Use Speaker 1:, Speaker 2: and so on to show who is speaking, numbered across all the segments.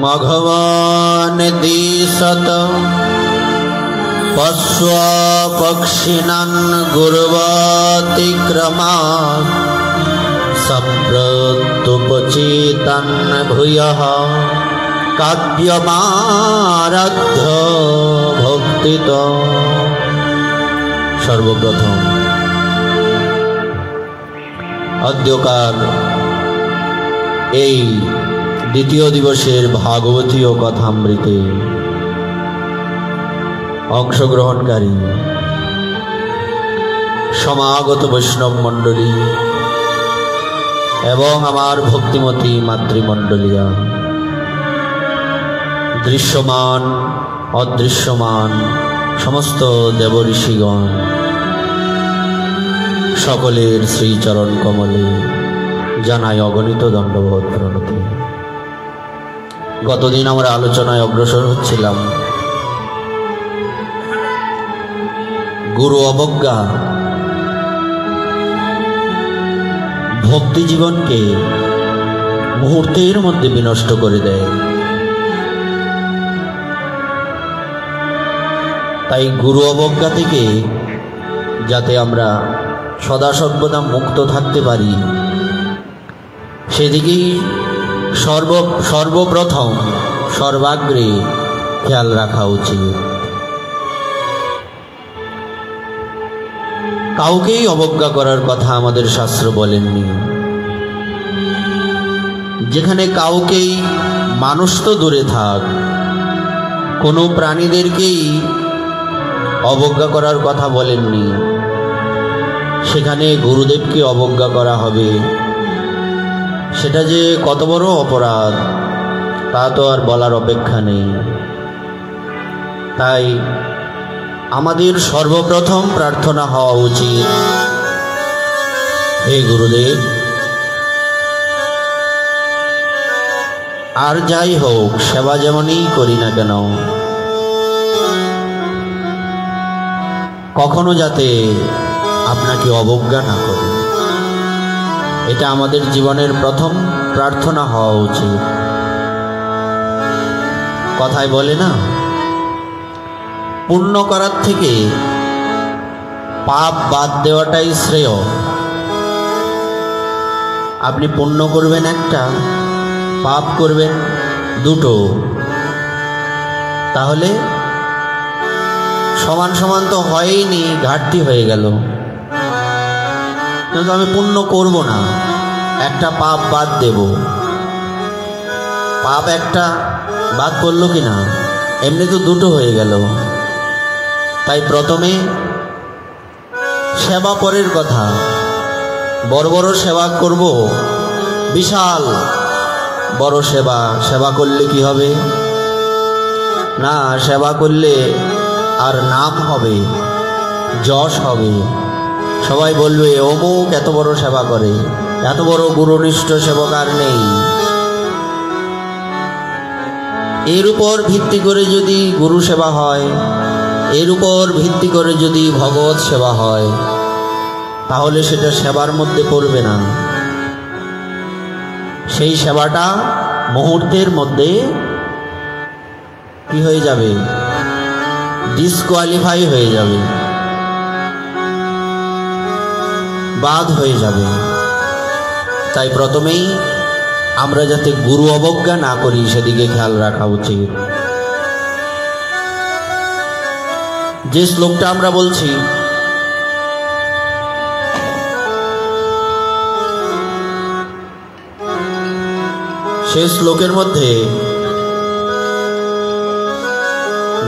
Speaker 1: मघवान् दिशत पश्वापक्षिणान् गुर्वातिक्रमात् सप्रत्युपचेतन् भूयः काव्यमाराध्य भक्तितो। सर्वप्रथम अद्यकार এই দ্বিতীয় দিবসের ভাগবতীয় কথামৃতে অংশগ্রহণকারী সমাগত বৈষ্ণব মণ্ডলী এবং আমার ভক্তিমতী মাতৃমণ্ডলীরা, দৃশ্যমান অদৃশ্যমান সমস্ত দেবঋষিগণ, সকলের শ্রীচরণ কমলে জানাই অগণিত দণ্ডবোধ প্রণতি। গতদিন আমরা আলোচনায় অগ্রসর হচ্ছিলাম গুরু অবজ্ঞা ভক্তি জীবনকে মুহূর্তের মধ্যে বিনষ্ট করে দেয়। তাই গুরু অবজ্ঞা থেকে যাতে আমরা সদা সর্বদা মুক্ত থাকতে পারি সেদিকেই সর্বপ্রথম সর্বাগ্রে খেয়াল রাখা উচিত। কাউকেই অবজ্ঞা করার কথা আমাদের শাস্ত্র বলেননি। যেখানে কাউকেই, মানুষ তো দূরে থাক, কোনো প্রাণীদেরকেই অবজ্ঞা করার কথা বলেননি, সেখানে গুরুদেবকে অবজ্ঞা করা হবে, সেটা যে কত বড় অপরাধ তা তো আর বলার অপেক্ষা নেই। তাই আমাদের সর্বপ্রথম প্রার্থনা হওয়া উচিত, হে গুরুদেব, আর যাই হোক সেবা যেমনই করি না কেন কখনো যাতে আপনাকে অবজ্ঞা না করি, এটা আমাদের জীবনের প্রথম প্রার্থনা হওয়া উচিত। কথায় বলে না, পুণ্য করার থেকে পাপ বাদ দেওয়াটাই শ্রেয়। আপনি পুণ্য করবেন একটা, পাপ করবেন দুটো, তাহলে সমান সমান তো হয়নি, ঘাটতি হয়ে গেল। কিন্তু আমি পুণ্য করব না, একটা পাপ বাদ দেব। পাপ একটা বাদ করলো কি না, এমনি তো দুটো হয়ে গেল। তাই প্রথমে সেবা পরের কথা। বড় বড় সেবা করব, বিশাল বড় সেবা করলে কি হবে না, সেবা করলে আর নাম হবে, যশ হবে, সবাই বলবে অমুক এত বড় সেবা করে, এত বড় গুরুনিষ্ঠ সেবক আর নেই। এর উপর ভিত্তি করে যদি গুরু সেবা হয়, এর উপর ভিত্তি করে যদি ভগবত সেবা হয়, তাহলে সেটা সেবার মধ্যে পড়বে না। সেই সেবাটা মুহূর্তের মধ্যে কি হয়ে যাবে, ডিসকোয়ালিফাই হয়ে যাবে, বাদ হয়ে যাবে। তাই প্রথমেই আমরা যাতে গুরু অবজ্ঞা না করি সেদিকে খেয়াল রাখা উচিত। যে শ্লোকটা আমরা বলছি, সেই শ্লোকের মধ্যে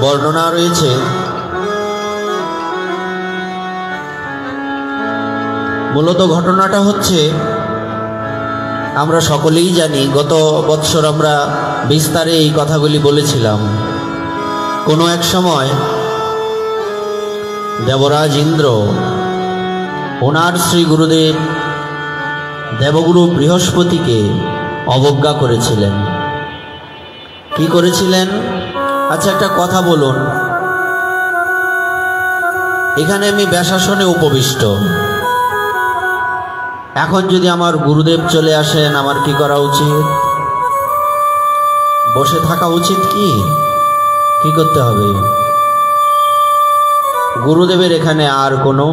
Speaker 1: বর্ণনা রয়েছে মূলত ঘটনাটা হচ্ছে, আমরা সকলেই জানি, গত বৎসর আমরা বিস্তারে এই কথাগুলি বলেছিলাম। কোনো এক সময় দেবরাজ ইন্দ্র ওনার শ্রী গুরুদেব দেবগুরু বৃহস্পতিকে অবজ্ঞা করেছিলেন। কি করেছিলেন? আচ্ছা একটা কথা বলুন, এখানে আমি ব্যাসাসনে উপবিষ্ট, এখন যদি আমার গুরুদেব চলে আসেন আমার কি করা উচিত? বসে থাকা উচিত কি? কি করতে হবে? গুরুদেবের এখানে আর কোনো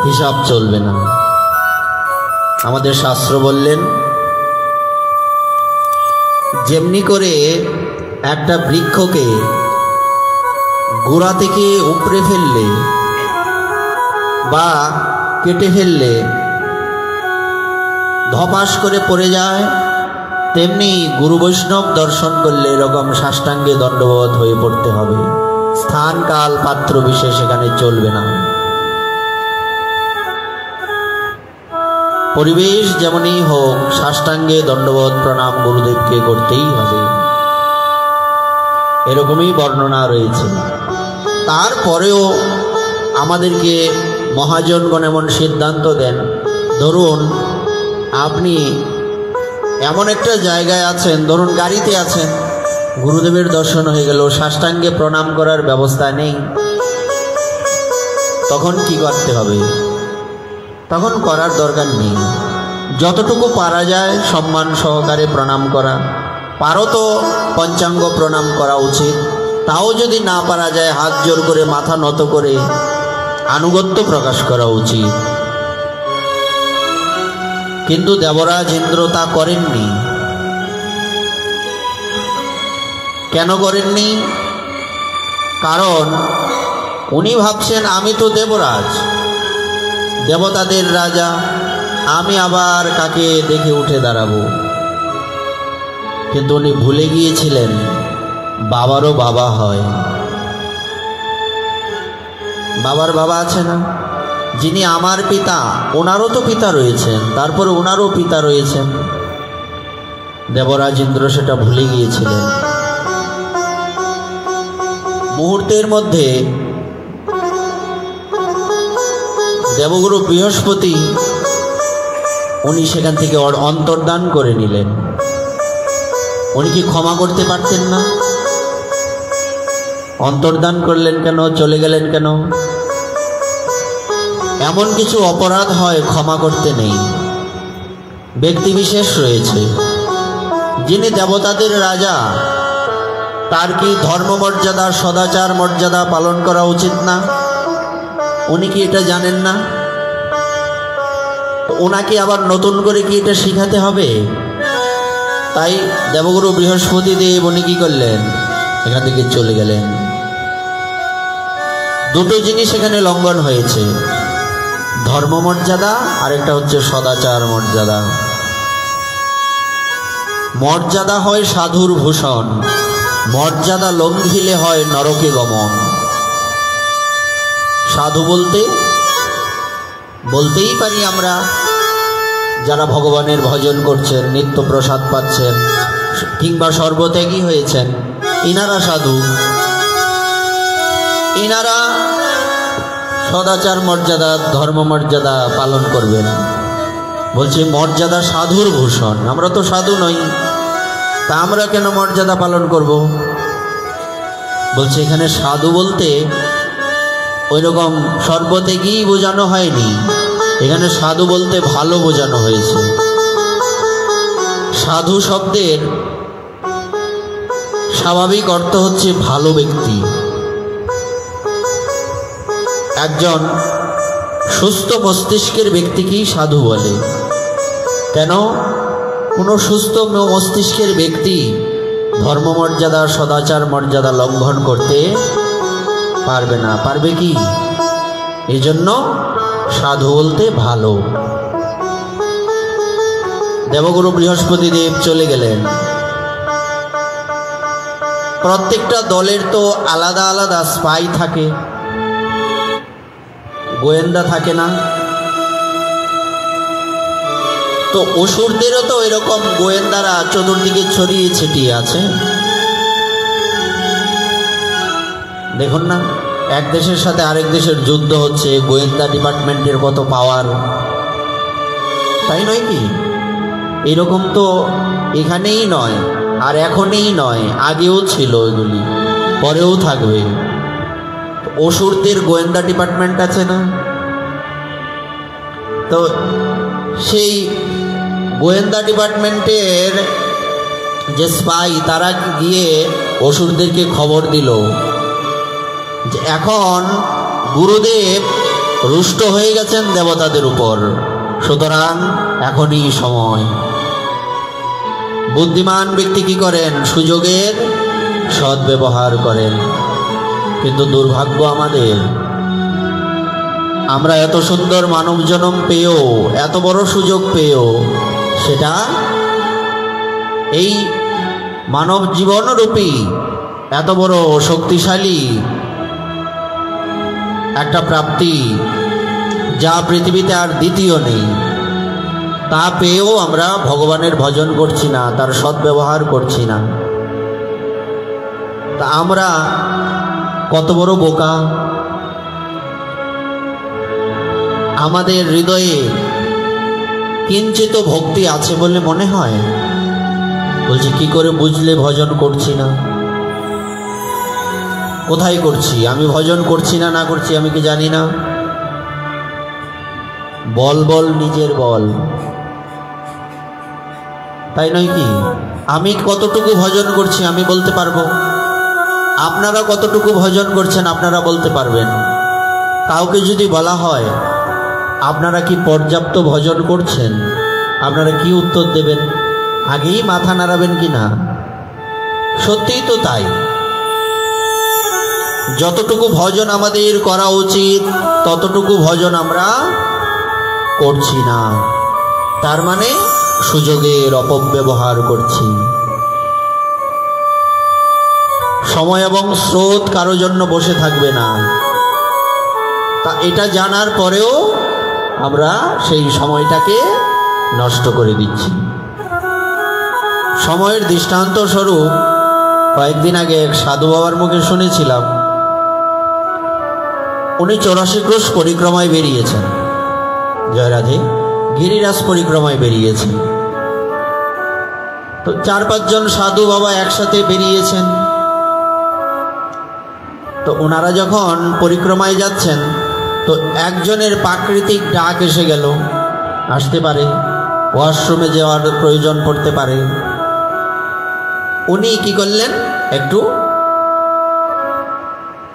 Speaker 1: হিসাব চলবে না। আমাদের শাস্ত্র বললেন, যেমনি করে একটা বৃক্ষকে গোড়া থেকে উপড়ে ফেললে বা কেটে ফেললে ধপাস করে পড়ে যায়, তেমনি গুরু বৈষ্ণব দর্শন করলে এরকম সাষ্টাঙ্গে দণ্ডবোধ হয়ে পড়তে হবে। স্থান কাল পাত্র বিশেষ এখানে চলবে না। পরিবেশ যেমনই হোক, সাষ্টাঙ্গে দণ্ডবোধ প্রণাম গুরুদেবকে করতেই হবে, এরকমই বর্ণনা রয়েছে। তারপরেও আমাদেরকে মহাজনগণ এমন সিদ্ধান্ত দেন, ধরুন আপনি এমন একটা জায়গায় আছেন, ধরুন গাড়িতে আছেন, গুরুদেবের দর্শন হয়ে গেল, সাষ্টাঙ্গে প্রণাম করার ব্যবস্থা নেই, তখন কি করতে হবে? তখন করার দরকার নেই। যতটুকু পারা যায় সম্মান সহকারে প্রণাম করা, পারো তো পঞ্চাঙ্গ প্রণাম করা উচিত। তাও যদি না পারা যায়, হাত জোর করে মাথা নত করে আনুগত্য প্রকাশ করা উচিত। কিন্তু দেবরাজ ইন্দ্র তা করেননি। কেন করেননি? কারণ উনি ভাবছেন, আমি তো দেবরাজ, দেবতাদের রাজা, আমি আবার কাকে দেখে উঠে দাঁড়াবো। কিন্তু উনি ভুলে গিয়েছিলেন বাবারও বাবা হয়। বাবার বাবা আছে না? যিনি আমার পিতা, ওনারও তো পিতা রয়েছেন, তারপরে ওনারও পিতা রয়েছেন। দেবরাজ ইন্দ্র সেটা ভুলে গিয়েছিলেন। মুহূর্তের মধ্যে দেবগুরু বৃহস্পতি উনি সেখান থেকে অন্তর্ধান করে নিলেন। উনি কি ক্ষমা করতে পারতেন না? অন্তর্ধান করলেন কেন? চলে গেলেন কেন? এমন কিছু অপরাধ হয় ক্ষমা করতে নেই। ব্যক্তিবিশেষ রয়েছে, যিনি দেবতাদের রাজা, তার কি ধর্মমর্যাদা, সদাচার মর্যাদা পালন করা উচিত না? উনি কি এটা জানেন না? ওনাকে আবার নতুন করে কি এটা শিখাতে হবে? তাই দেবগুরু বৃহস্পতি দেব উনি কি করলেন? এখান থেকে চলে গেলেন। দুটো জিনিস এখানে লঙ্ঘন হয়েছে, ধর্মমর্যাদা আর একটা হচ্ছে সদাচার মর্যাদা। মর্যাদা হয় সাধুর ভূষণ, মর্যাদা লঙ্ঘিলে হয় নরকে গমন। সাধু বলতেই পারি আমরা, যারা ভগবানের ভজন করছেন, নিত্য প্রসাদ পাচ্ছেন, কিংবা সর্বত্যাগী হয়েছেন, ইনারা সাধু। ইনারা সদাচার মর্যাদা, ধর্ম মর্যাদা পালন করবেন। বলছে মর্যাদা সাধুর ভূষণ। আমরা তো সাধু নই, তা আমরা কেন মর্যাদা পালন করব? বলছে এখানে সাধু বলতে ওই রকম সর্বত্যাগী বোঝানো হয়নি, এখানে সাধু বলতে ভালো বোঝানো হয়েছে। সাধু শব্দের স্বাভাবিক অর্থ হচ্ছে ভালো ব্যক্তি। একজন সুস্থ মস্তিষ্কের ব্যক্তিকেই সাধু বলে। কেন? কোনো সুস্থ মস্তিষ্কের ব্যক্তি ধর্মমর্যাদা, সদাচার মর্যাদা লঙ্ঘন করতে পারবে না। পারবে কি? এজন্য সাধু বলতে ভালো। দেবগুরু বৃহস্পতি দেব চলে গেলেন। প্রত্যেকটা দলের তো আলাদা আলাদা স্পাই থাকে, গোয়েন্দা থাকে না? তো অসুরদেরও তো এরকম গোয়েন্দারা চতুর্দিকে ছড়িয়ে ছিটিয়ে আছে। দেখুন না, এক দেশের সাথে আরেক দেশের যুদ্ধ হচ্ছে, গোয়েন্দা ডিপার্টমেন্টের কত পাওয়ার, তাই নয় কি? এরকম তো এখানেই নয়, আর এখনই নয়, আগেও ছিল, এগুলি পরেও থাকবে। অসুরদের গোয়েন্দা ডিপার্টমেন্ট আছে না? তো সেই গোয়েন্দা ডিপার্টমেন্টের যে স্পাই তারা গিয়ে অসুরদেরকে খবর দিল যে এখন গুরুদেব রুষ্ট হয়ে গেছেন দেবতাদের উপর, সুতরাং এখনই সময়। বুদ্ধিমান ব্যক্তি কি করেন? সুযোগের সদ্ব্যবহার করেন। কিন্তু দুর্ভাগ্য আমাদের, আমরা এত সুন্দর মানব জন্ম পেয়েও, এত বড় সুযোগ পেয়েও সেটা এই মানব জীবনরূপী এত বড় শক্তিশালী একটা প্রাপ্তি যা পৃথিবীতে আর দ্বিতীয় নেই, তা পেয়েও আমরা ভগবানের ভজন করছি না, তার সদ্ব্যবহার করছি না। তা আমরা কত বড় বোকা! আমাদের হৃদয়ে কিঞ্চিত ভক্তি আছে বলে মনে হয়। বলছি কি করে বুঝলে ভজন করছি না? কোথায় করছি? আমি ভজন করছি না না করছি আমি কি জানি না? বল বল নিজের বল, তাই নয় কি? আমি কতটুকু ভজন করছি আমি বলতে পারবো, আপনারা কতটুকু ভজন করছেন আপনারা বলতে পারবেন। কাউকে যদি বলা হয় আপনারা কি পর্যাপ্ত ভজন করছেন, আপনারা কি উত্তর দেবেন? আগেই মাথা নাড়াবেন কি না? সত্যিই তো তাই। যতটুকু ভজন আমাদের করা উচিত ততটুকু ভজন আমরা করছি না, তার মানে সুযোগের অপব্যবহার করছি। সময় এবং স্রোত কারো জন্য বসে থাকবে না, তা এটা জানার পরেও আমরা সেই সময়টাকে নষ্ট করে দিচ্ছি। সময়ের দৃষ্টান্ত স্বরূপ কয়েকদিন আগে এক সাধু বাবার মুখে শুনেছিলাম, উনি 84 ক্রোশ পরিক্রমায় বেরিয়েছেন, জয় রাধে, গিরিরাজ পরিক্রমায় বেরিয়েছেন। তো 4-5 জন সাধু বাবা একসাথে বেরিয়েছেন। তো ওনারা যখন পরিক্রমায় যাচ্ছেন তো একজনের প্রাকৃতিক ডাক এসে গেল, আসতে পারে, ওয়াশরুমে যাওয়ার প্রয়োজন পড়তে পারে। উনি কি করলেন? একটু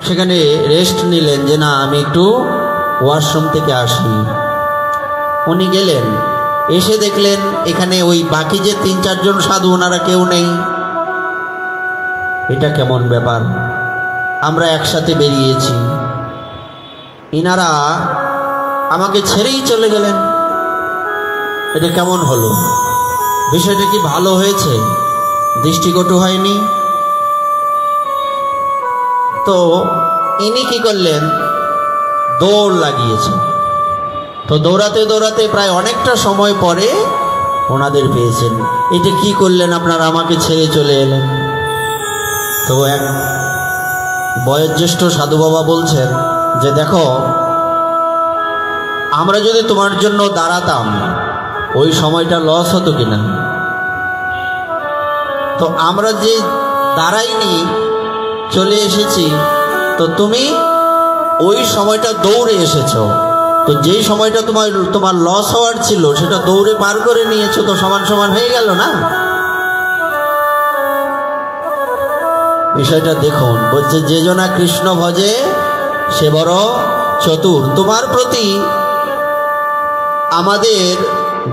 Speaker 1: সেখানে রেস্ট নিলেন যে না আমি একটু ওয়াশরুম থেকে আসি। উনি গেলেন, এসে দেখলেন এখানে ওই বাকি যে 3-4 জন সাধু ওনারা কেউ নেই। এটা কেমন ব্যাপার? আমরা একসাথে বেরিয়েছি, ইনারা আমাকে ছেড়েই চলে গেলেন, এটা কেমন হলো? বিষয়টা কি ভালো হয়েছে? দৃষ্টিকটু হয়নি? তো ইনি কি করলেন? দৌড় লাগিয়েছেন। তো দৌড়াতে দৌড়াতে প্রায় অনেকটা সময় পরে ওনাদের পেয়েছেন। এটা কি করলেন আপনারা? আমাকে ছেড়ে চলে এলেন। তো এক বয়োজ্যেষ্ঠ সাধু বাবা বলছেন যে দেখো, আমরা যদি তোমার জন্য দাঁড়াতাম ওই সময়টা লস হতো কিনা? তো আমরা যে দাঁড়াইনি, চলে এসেছি, তো তুমি ওই সময়টা দৌড়ে এসেছো, তো যেই সময়টা তোমার লস হওয়ার ছিল সেটা দৌড়ে পার করে নিয়েছো, তো সমান সমান হয়ে গেল না? বিষয়টা দেখুন। বলছে যে জনা কৃষ্ণ ভজে সে বড় চতুর। তোমার প্রতি আমাদের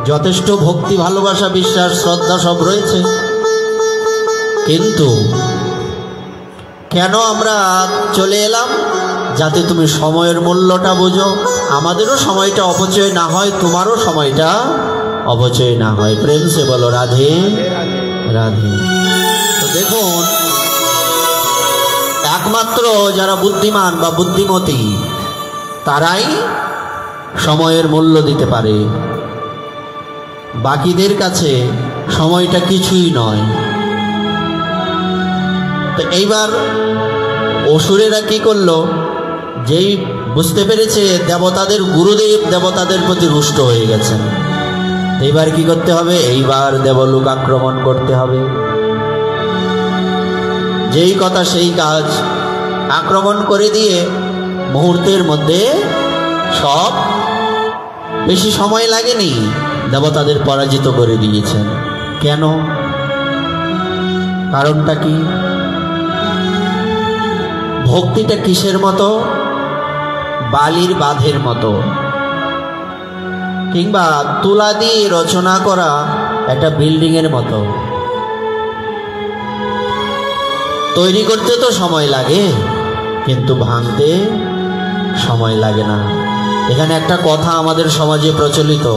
Speaker 1: যথেষ্ট ভক্তি, ভালোবাসা, বিশ্বাস, শ্রদ্ধা সব রয়েছে, কিন্তু কেন আমরা চলে এলাম? যাতে তুমি সময়ের মূল্যটা বোঝো, আমাদেরও সময়টা অপচয় না হয়, তোমারও সময়টা অপচয় না হয়। প্রেম সে বলো রাধে রাধে। তো দেখুন, একমাত্র যারা বুদ্ধিমান বা বুদ্ধিমতী তারাই সময়ের মূল্য দিতে পারে, বাকিদের কাছে সময়টা কিছুই নয়। তো এইবার অসুরেরা কি করলো? যেই বুঝতে পেরেছে দেবতাদের গুরুদেব দেবতাদের প্রতি রুষ্ট হয়ে গেছেন, এইবার কি করতে হবে? এইবার দেবলোক আক্রমণ করতে হবে। যেই কথা সেই কাজ, আক্রমণ করে দিয়ে মুহূর্তের মধ্যে সব, বেশি সময় লাগেনি, দেবতাদের পরাজিত করে দিয়েছেন। কেন? কারণটা কি? ভক্তিটা কিসের মতো? বালির বাঁধের মতো, কিংবা তুলা দিয়ে রচনা করা একটা বিল্ডিংয়ের মতো। তৈরি করতে তো সময় লাগে, কিন্তু ভাঙতে সময় লাগে না। এখানে একটা কথা আমাদের সমাজে প্রচলিত,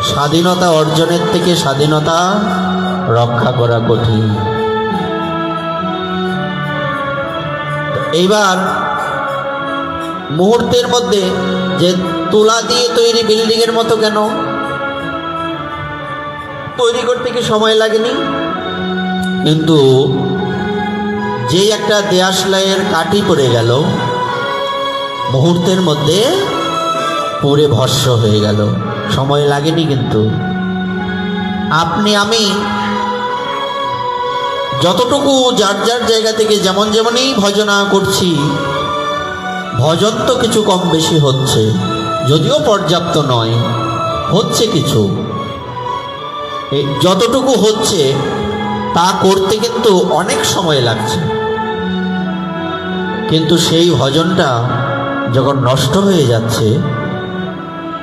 Speaker 1: স্বাধীনতা অর্জনের থেকে স্বাধীনতা রক্ষা করা কঠিন। এইবার মুহূর্তের মধ্যে যে তুলা দিয়ে তৈরি বিল্ডিংয়ের মতো কেন? তৈরি করতে কি সময় লাগেনি? কিন্তু যে একটা দেয়াশলাইয়ের কাঠি পড়ে গেল, মুহূর্তের মধ্যে পুড়ে ভস্ম হয়ে গেল, সময় লাগেনি। কিন্তু আপনি আমি যতটুকু যার যার জায়গা থেকে যেমন যেমনই ভজনা করছি, ভজন তো কিছু কম বেশি হচ্ছে, যদিও পর্যাপ্ত নয়, হচ্ছে কিছু। যতটুকু হচ্ছে তা করতে কিন্তু অনেক সময় লাগছে। কিন্তু সেই ভজনটা যখন নষ্ট হয়ে যাচ্ছে,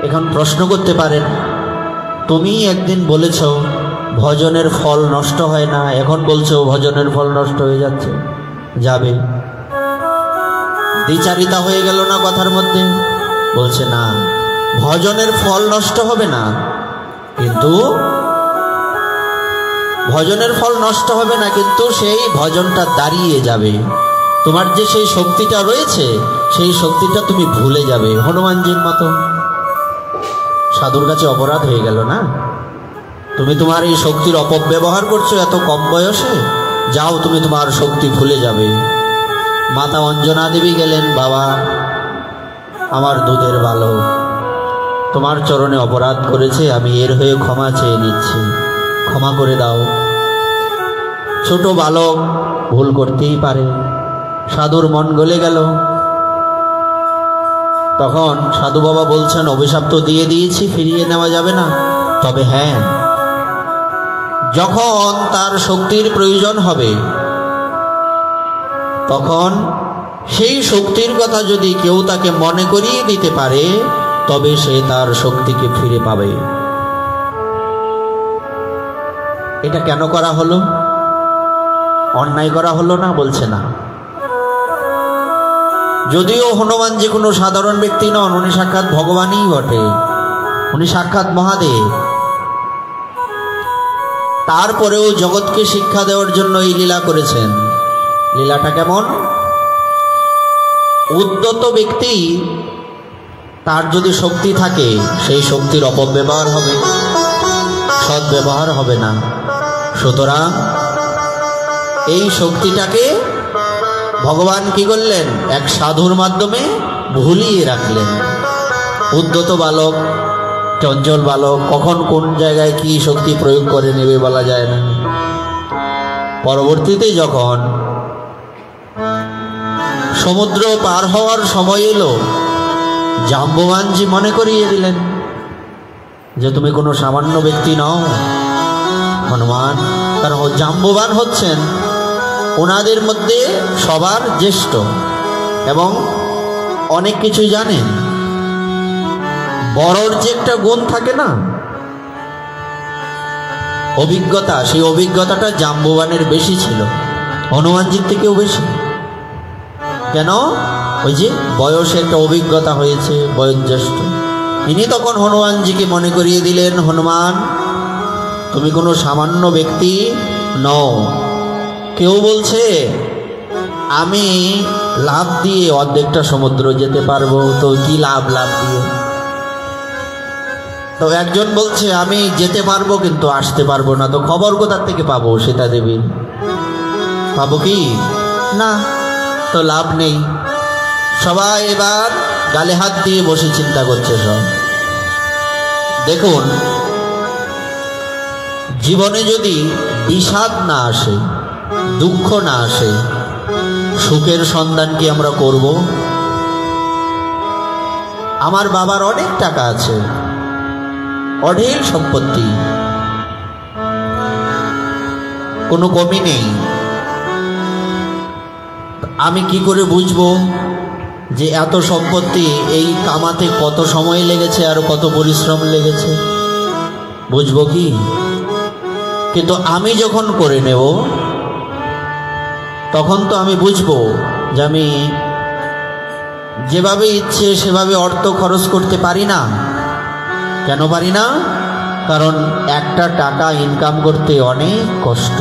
Speaker 1: এখন প্রশ্ন করতে পারেন, তুমি একদিন বলেছ ভজনের ফল নষ্ট হয় না, এখন বলছো ভজনের ফল নষ্ট হয়ে যাচ্ছে, যাবে। দ্বিচারিতা হয়ে গেল না কথার মধ্যে? বলছে না, ভজনের ফল নষ্ট হবে না, কিন্তু ভজনের ফল নষ্ট হবে না, কিন্তু সেই ভজনটা দাঁড়িয়ে যাবে। তোমার যে সেই শক্তিটা রয়েছে, সেই শক্তিটা তুমি ভুলে যাবে। হনুমানজির মতো সাধুর কাছে অপরাধ হয়ে গেল না? তুমি তোমার এই শক্তির অপব্যবহার করছো এত কম বয়সে, যাও তুমি তোমার শক্তি ভুলে যাবে। মাতা অঞ্জনা দেবী গেলেন, বাবা আমার দুধের বালক তোমার চরণে অপরাধ করেছে, আমি এর হয়ে ক্ষমা চেয়ে নিচ্ছি, ক্ষমা করে দাও। ছোট বালক ভুল করতেই পারে। সাধুর মন গলে গেল। তখন সাধু বাবা বলছেন, অভিশাপ তো দিয়ে দিয়েছি, ফিরিয়ে নেওয়া যাবে না, তবে হ্যাঁ, যখন তার শক্তির প্রয়োজন হবে, তখন সেই শক্তির কথা যদি কেউ তাকে মনে করিয়ে দিতে পারে, তবে সে তার শক্তিকে ফিরে পাবে। এটা কেন করা হলো? অন্যায় করা হলো না? বলছে না। যদিও হনুমান যে কোনো সাধারণ ব্যক্তি নন, উনি সাক্ষাৎ ভগবানই বটে, উনি সাক্ষাৎ মহাদেব। তারপরেও জগৎকে শিক্ষা দেওয়ার জন্য এই লীলা করেছেন। লীলাটা কেমন? উদ্যত ব্যক্তি, তার যদি শক্তি থাকে, সেই শক্তির অপব্যবহার হবে, সদ্ব্যবহার হবে না। সুতরাং এই শক্তিটাকে ভগবান কি করলেন? এক সাধুর মাধ্যমে ভুলিয়ে রাখলেন। উদ্যত বালক, চঞ্চল বালক, কখন কোন জায়গায় কি শক্তি প্রয়োগ করে নেবে বলা যায় না। পরবর্তীতে যখন সমুদ্র পার হওয়ার সময় এলো, জাম্ববানজি মনে করিয়ে দিলেন যে তুমি কোনো সামান্য ব্যক্তি নও হনুমান। কারণ জাম্ববান হচ্ছেন ওনাদের মধ্যে সবার জ্যেষ্ঠ এবং অনেক কিছু জানেন। বড়র যে একটা গুণ থাকে না, অভিজ্ঞতা, সেই অভিজ্ঞতাটা জাম্ববানের বেশি ছিল, হনুমানজির থেকেও বেশি। কেন? ওই যে বয়সে একটা অভিজ্ঞতা হয়েছে, বয়োজ্যেষ্ঠ। ইনি তখন হনুমানজিকে মনে করিয়ে দিলেন, হনুমান তুমি কোনো সামান্য ব্যক্তি নও। কেউ বলছে আমি লাভ দিয়ে অর্ধেকটা সমুদ্র যেতে পারবো, তো কি লাভ দিয়ে? তো একজন বলছে আমি যেতে পারবো কিন্তু আসতে পারবো না, তো খবর কোথার থেকে পাবো? সীতা দেবী পাবো কি না, তো লাভ নেই। সবাই এবার গালে হাত দিয়ে বসে চিন্তা করছে। সব দেখুন, জীবনে যদি বিষাদ না আসে, দুঃখ না আসে, সুখের সন্ধান কি আমরা করব? আমার বাবার অনেক টাকা আছে, অঢেল সম্পত্তি, কোনো কমি নেই। আমি কি করে বুঝবো যে এত সম্পত্তি এই কামাতে কত সময় লেগেছে আর কত পরিশ্রম লেগেছে? বুঝবো কি? কিন্তু আমি যখন করে নেব তখন তো আমি বুঝবো যে আমি যেভাবে ইচ্ছে সেভাবে অর্থ খরচ করতে পারি না। কেন পারি না? কারণ একটা টাকা ইনকাম করতে অনেক কষ্ট,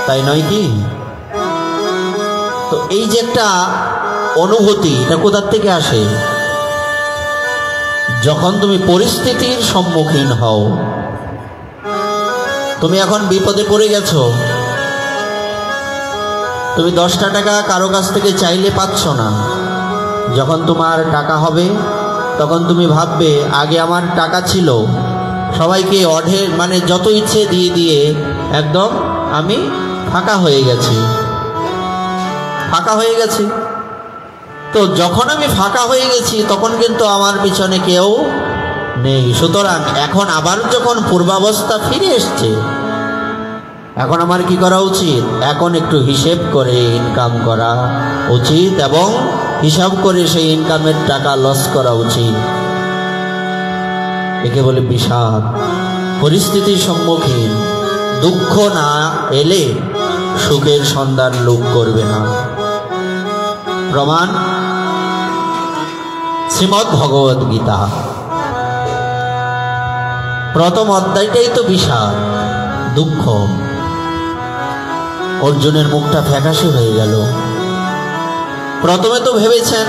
Speaker 1: তাই নয় কি? তো এই যে একটা অনুভূতি, এটা কোথার থেকে আসে? যখন তুমি পরিস্থিতির সম্মুখীন হও, তুমি এখন বিপদে পড়ে গেছো, তুমি 10টা টাকা কারো কাছ থেকে চাইলে পাচ্ছ না। যখন তোমার টাকা হবে তখন তুমি ভাববে আগে আমার টাকা ছিল, সবাইকে অঢের মানে যত ইচ্ছে দিয়ে দিয়ে একদম আমি ফাঁকা হয়ে গেছি। তো যখন আমি ফাঁকা হয়ে গেছি তখন কিন্তু আমার পিছনে কেউ নেই। সুতরাং এখন আবার যখন পূর্বাবস্থা ফিরে এসছে, এখন আমার কি করা উচিত? এখন একটু হিসেব করে ইনকাম করা উচিত এবং হিসাব করে সেই ইনকামের টাকা লস করা উচিত। একে বলে বিষাদ। পরিস্থিতির সম্মুখীন দুঃখ না এলে সুখের সন্ধান লোক করবে না। প্রমাণ শ্রীমদ্ ভগবদ গীতা প্রথম অধ্যায়টাই তো বিষাদ, দুঃখ। অর্জুনের মুখটা ফ্যাকাশে হয়ে গেল। প্রথমে তো ভেবেছেন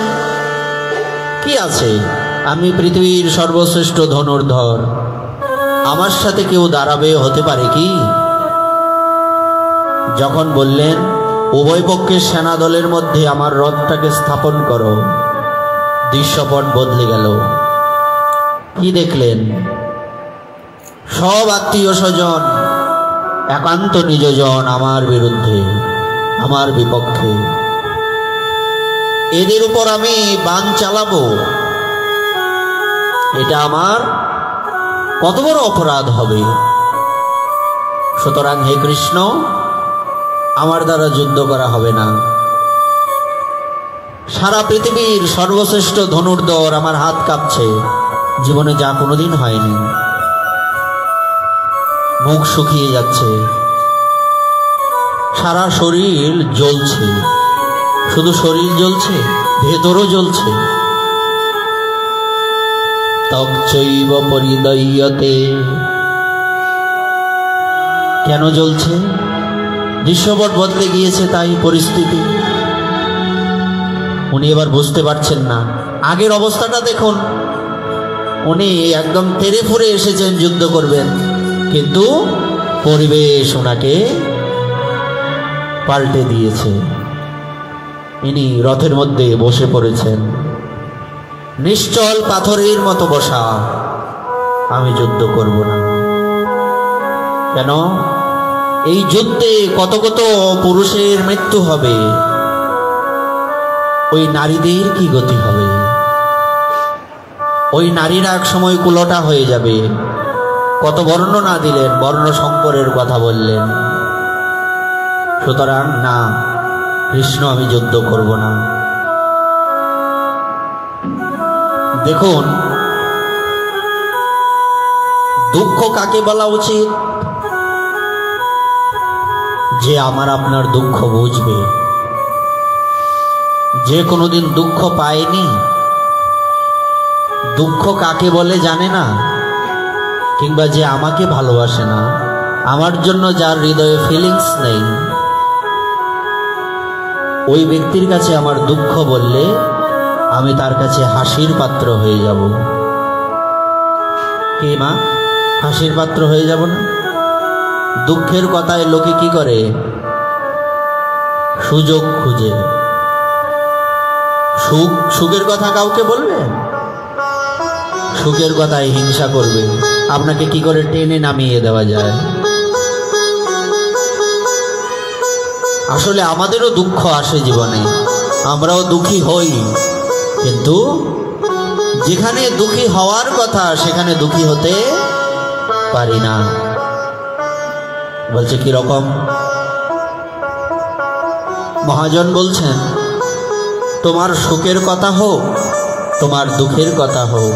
Speaker 1: কি আছে, আমি পৃথিবীর সর্বশ্রেষ্ঠ ধনুর্ধর, আমার সাথে কেউ দাঁড়াবে, হতে পারে কি? যখন বললেন উভয় পক্ষের সেনা দলের মধ্যে আমার রথটাকে স্থাপন করো, দৃশ্যপট বদলে গেল। কি দেখলেন? সব আত্মীয় স্বজন, একান্ত নিজজন আমার বিরুদ্ধে, আমার বিপক্ষে। এদের উপর আমি বাণ চালাবো, এটা আমার কত বড় অপরাধ হবে। সুতরাং হে কৃষ্ণ, আমার দ্বারা যুদ্ধ করা হবে না। সারা পৃথিবীর সর্বশ্রেষ্ঠ ধনুর্ধর, আমার হাত কাঁপছে, জীবনে যা কোনোদিন হয়নি। মুখ শুকিয়ে যাচ্ছে, সারা শরীর জ্বলছে। শুধু শরীর জ্বলছে, ভেতরও জ্বলছে। তচ্চৈব পরিদয়্যতে। কেন জ্বলছে? দৃশ্যপট বদলে গিয়েছে, তাই পরিস্থিতি। উনি এবার বুঝতে পারছেন না। আগের অবস্থাটা দেখুন, উনি একদম তেড়ে ফুঁড়ে এসেছেন যুদ্ধ করবেন, কিন্তু পরিবেশ ওনাকে পাল্টে দিয়েছে। ইনি রথের মধ্যে বসে পড়েছেন, নিশ্চল পাথরের মতো বসা। আমি যুদ্ধ করব না। কেন? এই যুদ্ধে কত কত পুরুষের মৃত্যু হবে, ওই নারীদের কি গতি হবে? ওই নারীরা এক সময় কুলটা হয়ে যাবে। কত বর্ণনা দিলেন, বর্ণ সংকরের কথা বললেন। সুতরাং না, কৃষ্ণ, আমি যুদ্ধ করব না। দেখুন, দুঃখ কাকে বলা উচিত? যে আমার আপনার দুঃখ বুঝবে, যে কোনোদিন দুঃখ পায়নি, দুঃখ কাকে বলে জানে না, কিংবা যে আমাকে ভালোবাসে না, আমার জন্য যার হৃদয়ে ফিলিংস নেই, ওই ব্যক্তির কাছে আমার দুঃখ বললে আমি তার কাছে হাসির পাত্র হয়ে যাব। কে মা, হাসির পাত্র হয়ে যাব না? দুঃখের কথায় লোকে কি করে? সুযোগ খুঁজে। সুখের কথা কাউকে বলবে, সুখের কথায় হিংসা করবে, আপনাকে কি করে টেনে নামিয়ে দেওয়া যায়। আসলে আমাদেরও দুঃখ আসে জীবনে, আমরাও দুঃখী হই, কিন্তু যেখানে দুঃখী হওয়ার কথা সেখানে দুঃখী হতে পারি না। বলছে কি রকম? মহাজন বলছেন, তোমার সুখের কথা হোক, তোমার দুঃখের কথা হোক,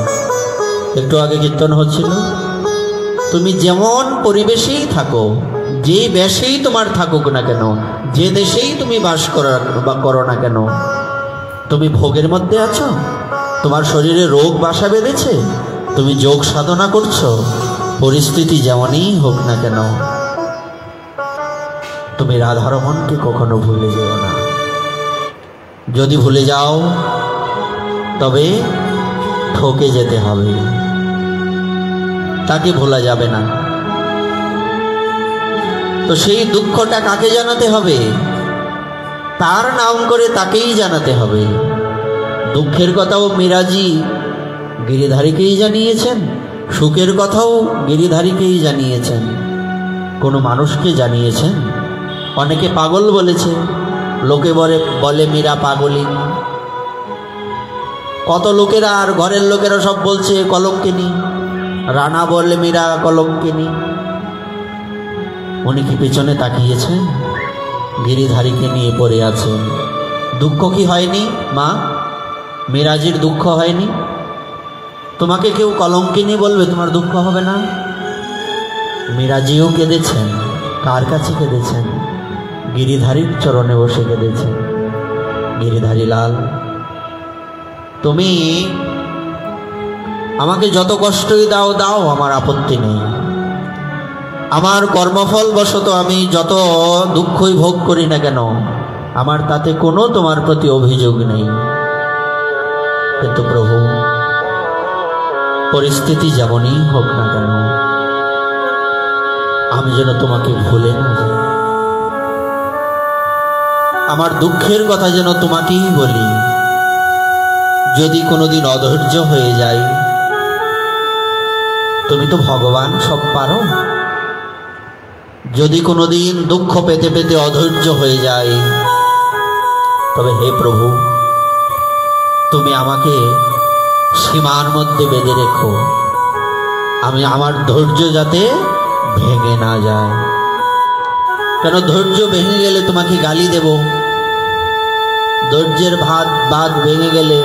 Speaker 1: একটু আগে কীর্তন হচ্ছিল, তুমি যেমন পরিবেশেই থাকো, যে বেশেই তোমার থাকুক না কেন, যে দেশেই তুমি বাস করো না কেন, তুমি ভোগের মধ্যে আছো, তোমার শরীরে রোগ বাসা বেঁধেছে, তুমি যোগ সাধনা করছো, পরিস্থিতি যেমনই হোক না কেন, তুমি রাধারমণকে কখনো ভুলে যেও না। যদি ভুলে যাও তবে ঠকে যেতে হবে, তাকে ভোলা যাবে না। তো সেই দুঃখটা কাকে জানাতে হবে? তার নাম করে তাকেই জানাতে হবে। দুঃখের কথাও মিরাজি গিরিধারীকেই জানিয়েছেন, সুখের কথাও গিরিধারীকেই জানিয়েছেন, কোনো মানুষকে জানিয়েছেন? অনেকে পাগল বলেছে, লোকে বলে মীরা পাগলিন, কত লোকেরা, আর ঘরের লোকেরা সব বলছে কলঙ্কিনী, রানা বলে মীরা কলঙ্কিনী। উনি কি পেছনে তাকিয়েছেন? গিরিধারীকে নিয়ে পড়ে আছেন। দুঃখ কি হয়নি মা? মিরাজির দুঃখ হয়নি? তোমাকে কেউ কলঙ্কিনী বলবে, তোমার দুঃখ হবে না? মিরাজিও কেঁদেছেন। কার কাছে কেঁদেছেন? গিরিধারীর চরণে বসে কেঁদেছেন। গিরিধারী লাল, তুমি আমাকে যত কষ্টই দাও দাও, আমার আপত্তি নেই। আমার কর্মফল বশত আমি যত দুঃখই ভোগ করি না কেন, আমার তাতে কোনো তোমার প্রতি অভিযোগ নেই। কিন্তু প্রভু, পরিস্থিতি যেমনই হোক না কেন, আমি যেন তোমাকে ভুলে না যাই। আমার দুঃখের কথা যেন তোমাকেই বলি। যদি কোনোদিন অধৈর্য হয়ে যায়, তুমি তো ভগবান, সব পারো। যদি কোনোদিন দুঃখ পেতে পেতে অধৈর্য হয়ে যায়, তবে হে প্রভু, তুমি আমাকে সীমার মধ্যে বেঁধে রেখো, আমি আমার ধৈর্য যাতে ভেঙে না যায়। কেন ধৈর্য ভেঙে গেলে তোমাকে গালি দেব, ধৈর্যের বাঁধ ভেঙে গেলে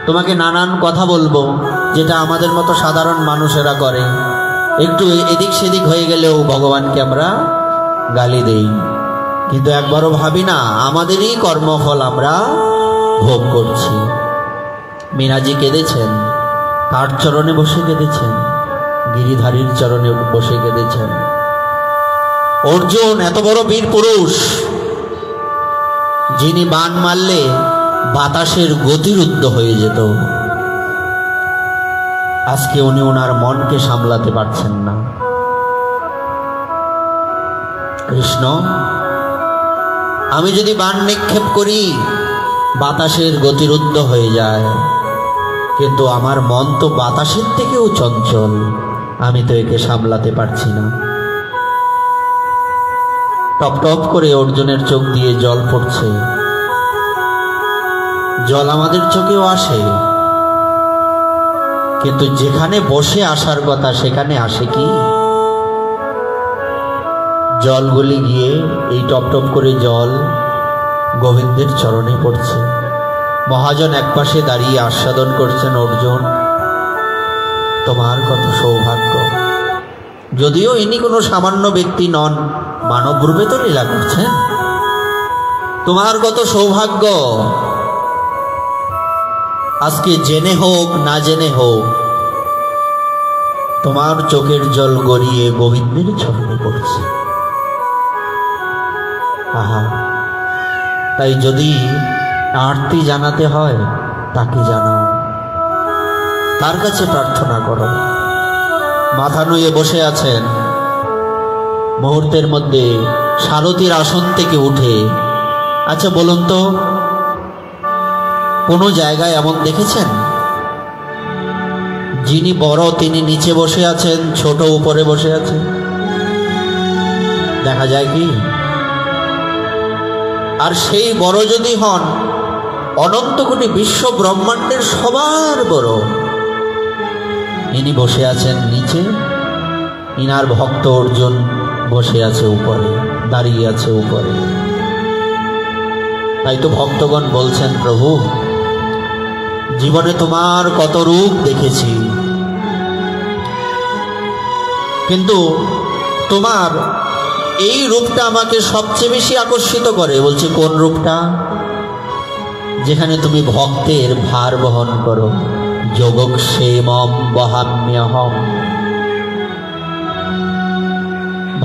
Speaker 1: তোমাকে নানান কথা বলবো, যেটা আমাদের মতো সাধারণ মানুষেরা করে। একটু এদিক সেদিক হয়ে গেলেও ভগবানকে আমরা গালি দেই, কিন্তু একবারও ভাবি না আমাদেরই কর্মফল আমরা ভোগ করছি। মিনাজি কেঁদেছেন, কার চরণে বসে কেঁদেছেন? গিরিধারীর চরণে বসে কেঁদেছেন। অর্জুন এত বড় বীর পুরুষ, যিনি বাণ মারলে বাতাসের গতিরুদ্ধ হয়ে যেত, আজকে উনি ওনার মনকে সামলাতে পারছেন না। কৃষ্ণ, আমি যদি বাণ নিক্ষেপ করি বাতাসের গতিরুদ্ধ হয়ে যায়, কিন্তু আমার মন তো বাতাসের থেকেও চঞ্চল, আমি তো একে সামলাতে পারছি না। টপ টপ করে অর্জুনের চোখ দিয়ে জল পড়ছে। জল আমাদের চোখেও আসে, কিন্তু যেখানে বসে আসার কথা সেখানে আসে কি? জলগুলি গিয়ে এই টপ টপ করে জল গোবিন্দের চরণে পড়ছে। মহাজন একপাশে দাঁড়িয়ে আস্বাদন করছেন, অর্জুন তোমার কত সৌভাগ্য। যদিও ইনি কোনো সামান্য ব্যক্তি নন, মানব রূপে তো লীলা করছেন। তোমার কত সৌভাগ্য, আজকে জেনে হোক না জেনে হোক তোমার চোখের জল গড়িয়ে গোবিন্দের চরণে পড়ছে। আহা, তাই যদি আরতি জানাতে হয় তাকে জানাও, তার কাছে প্রার্থনা করো। মাথা নুয়ে বসে আছেন, মুহূর্তের মধ্যে সারথীর আসন থেকে উঠে, আচ্ছা বলুন তো, কোনো জায়গায় এমন দেখেছেন যিনি বড় তিনি নিচে বসে আছেন, ছোট উপরে বসে আছে? দেখা যায় কি? আর সেই বড় যদি হন, অনন্ত কোটি বিশ্ব ব্রহ্মাণ্ডের সবার বড়, ইনি বসে আছেন নিচে। ইনার ভক্ত অর্জুন বসে আছে উপরে, দাঁড়িয়ে আছে উপরে। তাই তো ভক্তগণ বলছেন, প্রভু জীবনে তোমার কত রূপ দেখেছি, কিন্তু তোমার এই রূপটা আমাকে সবচেয়ে বেশি আকর্ষিত করে। বলছে কোন রূপটা? যেখানে তুমি ভক্তের ভার বহন করো। যোগক্ষেমম বহাম্যহম।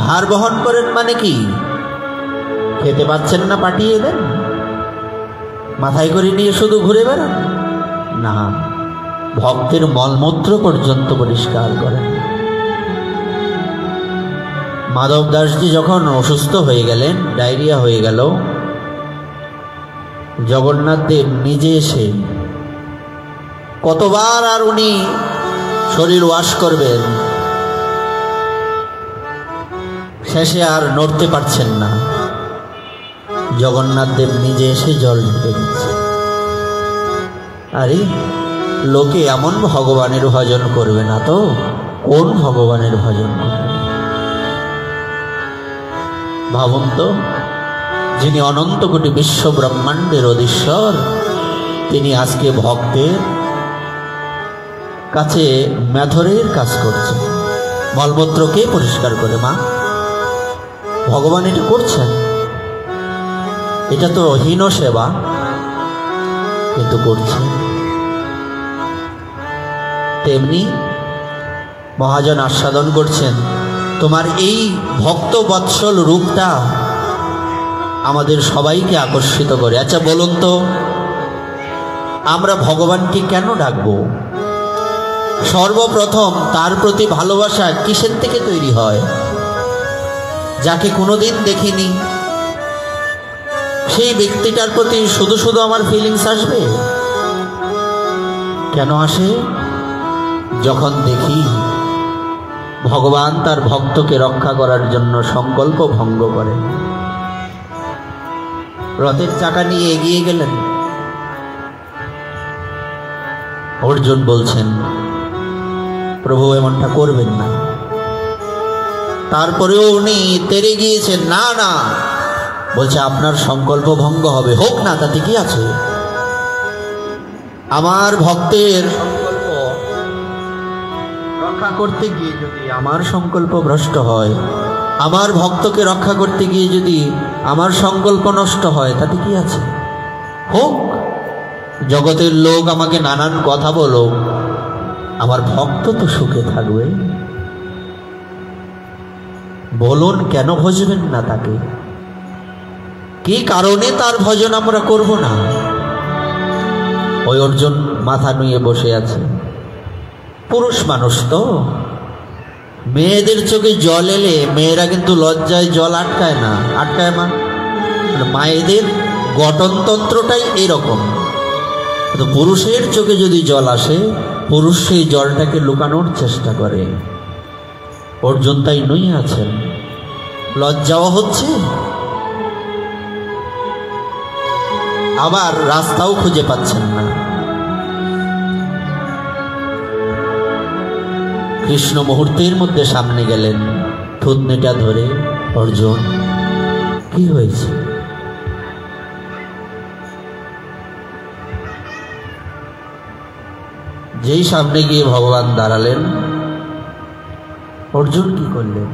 Speaker 1: ভার বহন করেন মানে কি? খেতে পাচ্ছেন না, পাঠিয়ে দেন, মাথায় করে নিয়ে শুধু ঘুরে বেড়ান? না, ভক্তের মলমূত্র পর্যন্ত পরিষ্কার করেন। মাধব দাসজি যখন অসুস্থ হয়ে গেলেন, ডায়রিয়া হয়ে গেল, জগন্নাথ দেব নিজে এসে কতবার আর উনি শরীর ওয়াশ করবেন, শেষে আর নড়তে পারছেন না। জগন্নাথ দেব নিজে এসে জল ঢেলে দিচ্ছে। আরে লোকে এমন ভগবানের ভজন করবে না তো কোন ভগবানের ভজন করবে? ভাবুন তো, যিনি অনন্ত কোটি বিশ্ব ব্রহ্মাণ্ডের অধীশ্বর, তিনি আজকে ভক্তের কাছে মেথরের কাজ করছেন। মলমূত্র কে পরিষ্কার করে? মা। ভগবান এটা করছেন, এটা তো হীন সেবা, কিন্তু করছেন। তেমনি মহাজন আস্বাদন করছেন, তোমার এই ভক্ত বৎসল রূপটা আমাদের সবাইকে আকর্ষিত করে। আচ্ছা বলুন তো, আমরা ভগবানকে কেন ডাকবো? সর্বপ্রথম তার প্রতি ভালোবাসা কিসের থেকে তৈরি হয়? যাকে কোনোদিন দেখিনি সেই ব্যক্তিটার প্রতি শুধু শুধু আমার ফিলিংস আসবে? কেন আসে? যখন দেখি ভগবান তার ভক্তকে রক্ষা করার জন্য সংকল্প ভঙ্গ করেন। রথের চাকা নিয়ে এগিয়ে গেলেন, অর্জুন বলছেন, প্রভু এমনটা করবেন না। তারপরেও উনি তেরে গিয়েছেন, না না, বলছে আপনার সংকল্প ভঙ্গ হবে, হোক না, তাতে কি আছে? আমার ভক্তের সংকল্প রক্ষা করতে গিয়ে যদি আমার সংকল্প ভ্রষ্ট হয়, আমার ভক্তকে রক্ষা করতে গিয়ে যদি আমার সংকল্প নষ্ট হয়, তাতে কি আছে? হোক, জগতের লোক আমাকে নানান কথা বলো, আমার ভক্ত তো সুখে থাকবে। বলুন কেন ভজবেন না তাকে? কি কারণে তার ভজন আমরা করব না? ওই অর্জুন মাথা নুয়ে বসে আছে। পুরুষ মানুষ তো, মেয়েদের চোখে জল এলে মেয়েরা কিন্তু লজ্জায় জল আটকায় না, আটকায় মা? মায়েদের গঠনতন্ত্রটাই এরকম। তো পুরুষের চোখে যদি জল আসে, পুরুষ সেই জলটাকে লুকানোর চেষ্টা করে। অর্জুন তাই নুয়ে আছেন, লজ্জাও হচ্ছে, আবার রাস্তাও খুঁজে পাচ্ছেন না। কৃষ্ণ মুহূর্তের মধ্যে সামনে গেলেন, থুতনিটা ধরে, অর্জুন কি হয়েছে? যেই সামনে গিয়ে ভগবান দাঁড়ালেন, অর্জুন কি করলেন?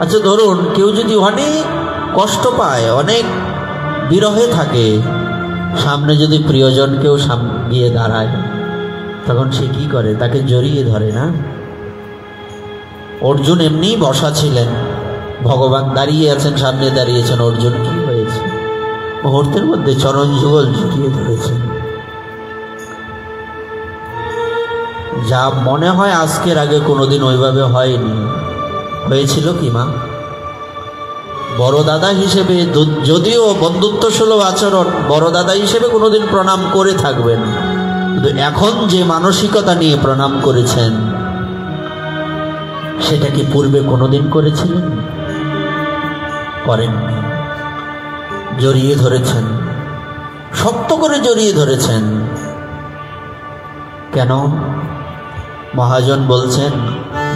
Speaker 1: আচ্ছা ধরুন কেউ যদি অনেক কষ্ট পায়, অনেক বিরহে থাকে, সামনে যদি প্রিয়জন কেউ গিয়ে দাঁড়ায়, তখন সে কি করে? তাকে জড়িয়ে ধরে না? অর্জুন এমনি বসা ছিলেন, ভগবান দাঁড়িয়ে আছেন, সামনে দাঁড়িয়েছেন। অর্জুন কি হয়েছে? মুহূর্তের মধ্যে চরণ যুগল জুটিয়ে ধরেছেন। যা মনে হয় আজকের আগে কোনোদিন ওইভাবে হয়নি। হয়েছিল কি মা? বড় দাদা হিসেবে, যদিও বন্ধুত্ব সুলভ আচরণ, বড় দাদা হিসেবে কোনোদিন প্রণাম করে থাকবেন, কিন্তু এখন যে মানসিকতা নিয়ে প্রণাম করেছেন, সেটা কি পূর্বে কোনোদিন করেছিলেন? করেননি। জড়িয়ে ধরেছেন, শক্ত করে জড়িয়ে ধরেছেন। কেন? মহাজন বলছেন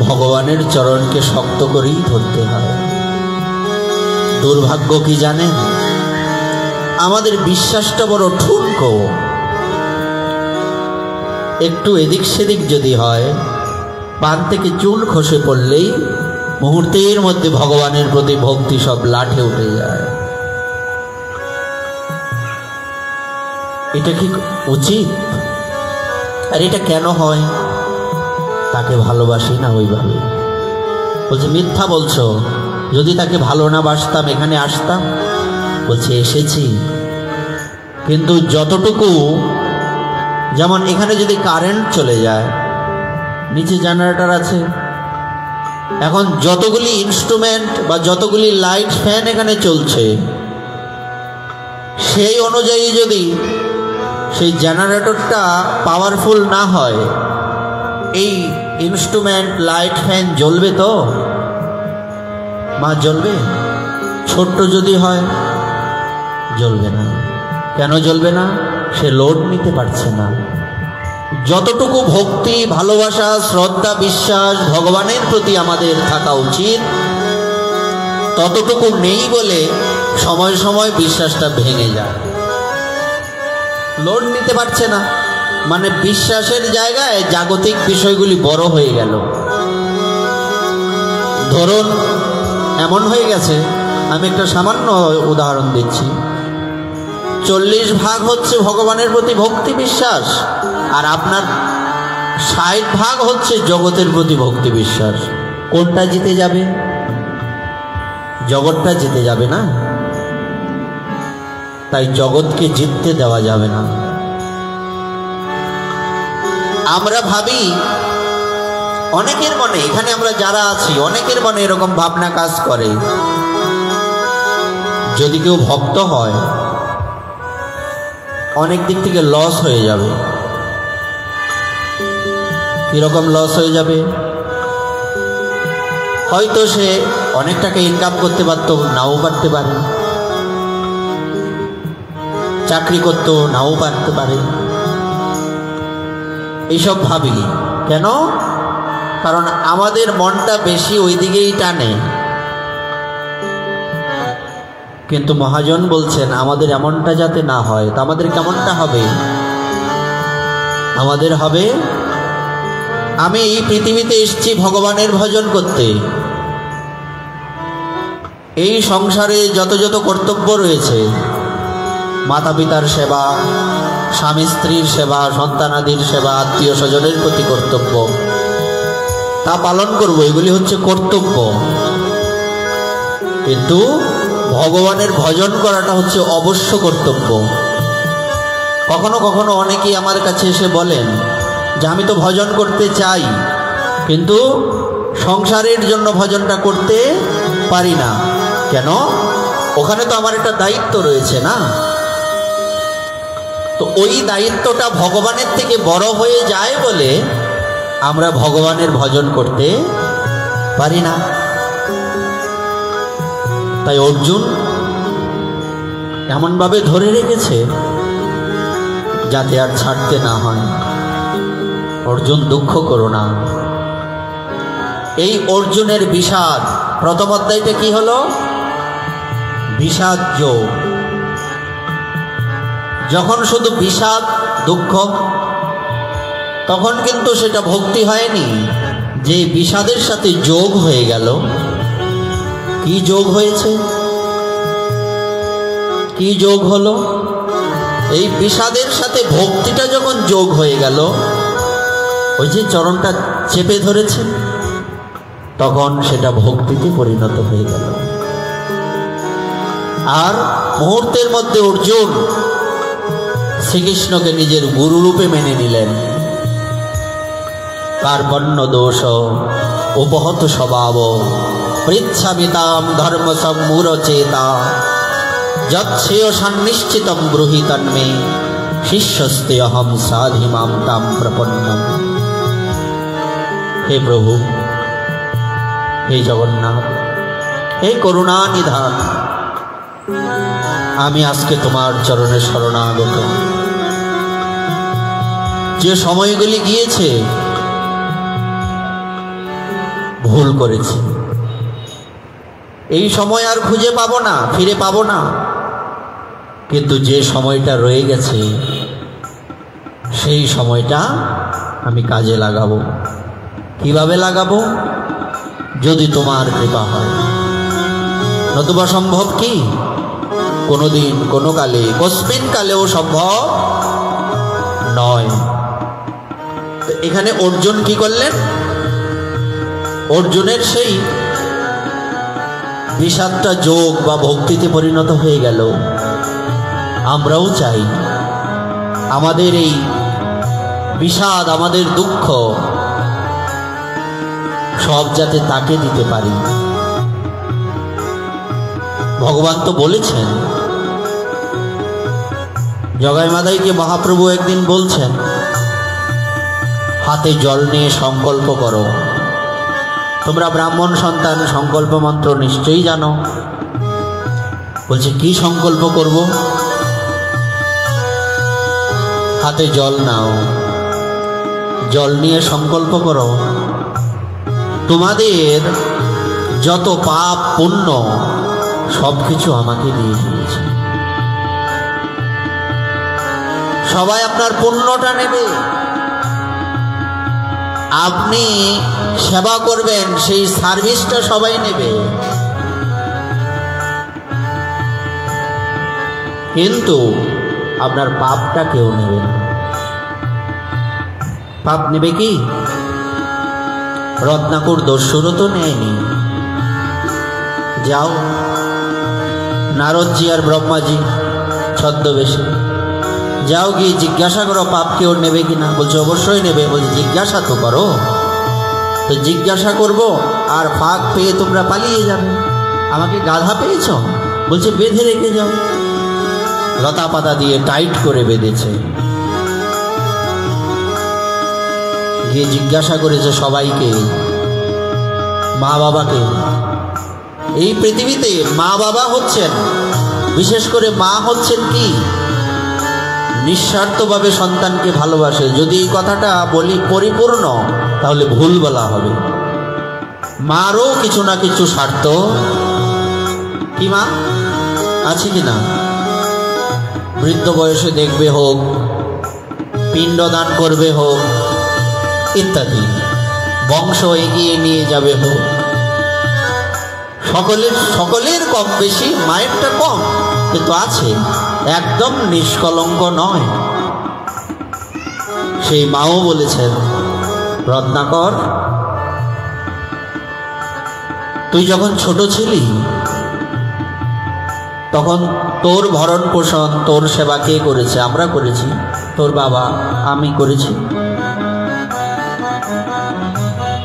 Speaker 1: ভগবানের চরণকে শক্ত করেই ধরতে হয়। দুর্ভাগ্য কি জানেন, আমাদের বিশ্বাসটা বড় ঠুনকো। একটু এদিক সেদিক যদি হয়, পান থেকে চুল খসে পড়লেই মুহূর্তের মধ্যে ভগবানের প্রতি ভক্তি সব লাঠে উঠে যায়। এটা কি উচিত? আর এটা কেন হয়? তাকে ভালোবাসি না ওইভাবে। বলছে মিথ্যা বলছো, যদি তাকে ভালো না বাসতাম এখানে আসতাম? বলছে এসেছি, কিন্তু যতটুকু, যেমন এখানে যদি কারেন্ট চলে যায়, নিচে জেনারেটর আছে, এখন যতগুলি ইনস্ট্রুমেন্ট বা যতগুলি লাইট ফ্যান এখানে চলছে, সেই অনুযায়ী যদি সেই জেনারেটরটা পাওয়ারফুল না হয়, এই ইনস্ট্রুমেন্ট লাইট ফ্যান জ্বলবে তো? মা জ্বলবে? ছোট্ট যদি হয় জ্বলবে না। কেন জ্বলবে না? সে লোড নিতে পারছে না। যতটুকু ভক্তি, ভালোবাসা, শ্রদ্ধা, বিশ্বাস ভগবানের প্রতি আমাদের থাকা উচিত, ততটুকু নেই বলে সময় সময় বিশ্বাসটা ভেঙে যায়। লোড নিতে পারছে না, মানে বিশ্বাসের জায়গায় জাগতিক বিষয়গুলি বড় হয়ে গেল। ধরুন এমন হয়ে গেছে, আমি একটা সামান্য উদাহরণ দিচ্ছি, 40 ভাগ হচ্ছে ভগবানের প্রতি ভক্তি বিশ্বাস, আর আপনার 60 ভাগ হচ্ছে জগতের প্রতি ভক্তি বিশ্বাস। কোনটা জিতে যাবে? জগৎটা জিতে যাবে না। তাই জগৎকে জিততে দেওয়া যাবে না। আমরা ভাবি, অনেকের মনে, এখানে আমরা যারা আছি অনেকের মনে এরকম ভাবনা কাজ করে, যদি কেউ ভক্ত হয় অনেক দিক থেকে লস হয়ে যাবে। কিরকম লস হয়ে যাবে? হয়তো সে অনেক টাকা ইনকাম করতে পারত, নাও পারতে পারে, চাকরি করতে নাও পারতে পারে। এইসব ভাবি কেন? কারণ আমাদের মনটা বেশি ওই দিকেই টানে। কিন্তু মহাজন বলছেন আমাদের এমনটা যাতে না হয়। তা আমাদের কেমনটা হবে? আমাদের হবে, আমি এই পৃথিবীতে এসেছি ভগবানের ভজন করতে। এই সংসারে যত যত কর্তব্য রয়েছে, মাতা পিতার সেবা, স্বামী স্ত্রীর সেবা, সন্তানাদির সেবা, আত্মীয় স্বজনের প্রতি কর্তব্য, তা পালন করব। এগুলি হচ্ছে কর্তব্য। কিন্তু ভগবানের ভজন করাটা হচ্ছে অবশ্য কর্তব্য। কখনো কখনো অনেকেই আমার কাছে এসে বলেন যে আমি তো ভজন করতে চাই, কিন্তু সংসারের জন্য ভজনটা করতে পারি না। কেন? ওখানে তো আমার একটা দায়িত্ব রয়েছে না। তো ওই দায়িত্বটা ভগবানের থেকে বড় হয়ে যায় বলে আমরা ভগবানের ভজন করতে পারি না। তাই অর্জুন এমনভাবে ধরে রেখেছে যাতে আর ছাড়তে না হয়। অর্জুন দুঃখ করো না। এই অর্জুনের বিষাদ, প্রথম অধ্যায়টা কি হলো? বিষাদ যোগ। যখন শুধু বিষাদ, দুঃখ, তখন কিন্তু সেটা ভক্তি হয়নি। যে বিষাদের সাথে যোগ হয়ে গেল, কি যোগ হয়েছে? কি যোগ হলো? এই বিষাদের সাথে ভক্তিটা যখন যোগ হয়ে গেল, ওই যে চরণটা চেপে ধরেছে, তখন সেটা ভক্তিতে পরিণত হয়ে গেল। আর মুহূর্তের মধ্যে অর্জুন শ্রীকৃষ্ণকে নিজের গুরু রূপে মেনে নিলেন। কার্পণ্য দোষ উপহত স্বভাব পৃচ্ছামিতাম ধর্ম সম্মূঢ়চেতা যচ্ছেয় সন্নিশ্চিতম ব্রূহি তন্মে শিষ্যস্তে অহম সাধিমাম তাম প্রপন্নম। হে প্রভু, হে জগন্নাথ, হে করুণা নিধান, আমি আজকে তোমার চরণে শরণাগত। যে সময়গুলি গিয়েছে ভুল করেছি, এই সময় আর খুঁজে পাবো না, ফিরে পাবো না। কিন্তু যে সময়টা রয়ে গেছে সেই সময়টা আমি কাজে লাগাবো। কিভাবে লাগাবো? যদি তোমার কৃপা হয়, নতুবা সম্ভব কি? কোনোদিন কোনো কালে কস্মিন কালেও সম্ভব নয়। তো এখানে অর্জুন কি করলেন? অর্জুনের সেই বিষাদটা যোগ বা ভক্তিতে পরিণত হয়ে গেল। আমরাও চাই আমাদের এই বিষাদ, আমাদের দুঃখ সব যাতে তাকে দিতে পারি। ভগবান তো বলেছেন, জগাই মাদাইকে মহাপ্রভু একদিন বলছেন, হাতে জল নিয়ে সংকল্প করো। তোমরা ব্রাহ্মণ সন্তান, সংকল্প মন্ত্র নিশ্চয়ই জানো। বলছে কি সংকল্প করব? হাতে জল নাও, জল নিয়ে সংকল্প করো, তোমাদের যত পাপ পুণ্য সবকিছু আমাকে দিয়ে দিয়েছে। সবাই আপনার পুণ্যটা নেবে, আপনি সেবা করবেন সেই সার্ভিসটা সবাই নেবে, কিন্তু আপনার পাপটা কেউ নেবে না। পাপ নেবে কি? রত্নাকর দস্যুরও তো নেয়নি। যাও নারদজি আর ব্রহ্মাজি ছদ্মবেশে, যাও গিয়ে জিজ্ঞাসা করো পাপ কেউ নেবে কিনা। বলছে অবশ্যই নেবে। বলছে জিজ্ঞাসা তো করো। তো জিজ্ঞাসা করব আর ফাঁক পেয়ে তোমরা পালিয়ে যাবে। আমাকে গাধা পেয়েছ? বলছে বেঁধে রেখে যাও। লতা পাতা দিয়ে টাইট করে বেঁধেছে। গিয়ে জিজ্ঞাসা করেছে সবাইকে, মা বাবাকে। এই পৃথিবীতে মা বাবা হচ্ছেন, বিশেষ করে মা হচ্ছেন কি, নিঃস্বার্থভাবে সন্তানকে ভালোবাসে। যদি এই কথাটা বলি পরিপূর্ণ, তাহলে ভুল বলা হবে। মারও কিছু না কিছু স্বার্থ কি মা আছে কিনা? বৃদ্ধ বয়সে দেখবে হোক, পিণ্ডদান করবে হোক, ইত্যাদি, বংশ এগিয়ে নিয়ে যাবে হোক, সকলের কম বেশি, মায়েরটা কম কিন্তু আছে, একদম নিষ্কলঙ্ক নয়। সেই মাও বলেছেন, রত্নাকর তুই যখন ছোট ছিলি তখন তোর ভরণ পোষণ, তোর সেবা কে করেছে? আমরা করেছি। তোর বাবা, আমি করেছি।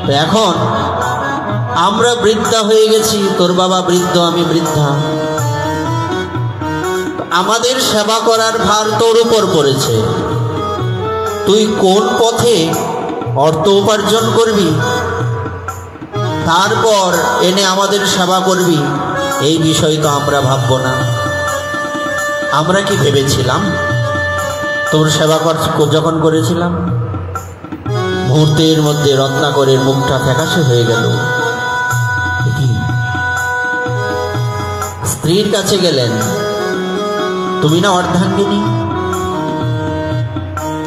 Speaker 1: তো এখন আমরা বৃদ্ধা হয়ে গেছি, তোর বাবা বৃদ্ধ, আমি বৃদ্ধা, আমাদের সেবা করার ভার তোর উপর পড়েছে। তুই কোন পথে অর্থ উপার্জন করবি, তারপর এনে আমাদের সেবা করবি, এই বিষয় তো আমরা ভাববো না। আমরা কি ভেবেছিলাম তোর সেবা যখন করেছিলাম? মুহূর্তের মধ্যে রত্নাকরের মুখটা ফ্যাকাশে হয়ে গেল। স্ত্রীর কাছে গেলেন, তুমি না অর্ধাঙ্গিনী?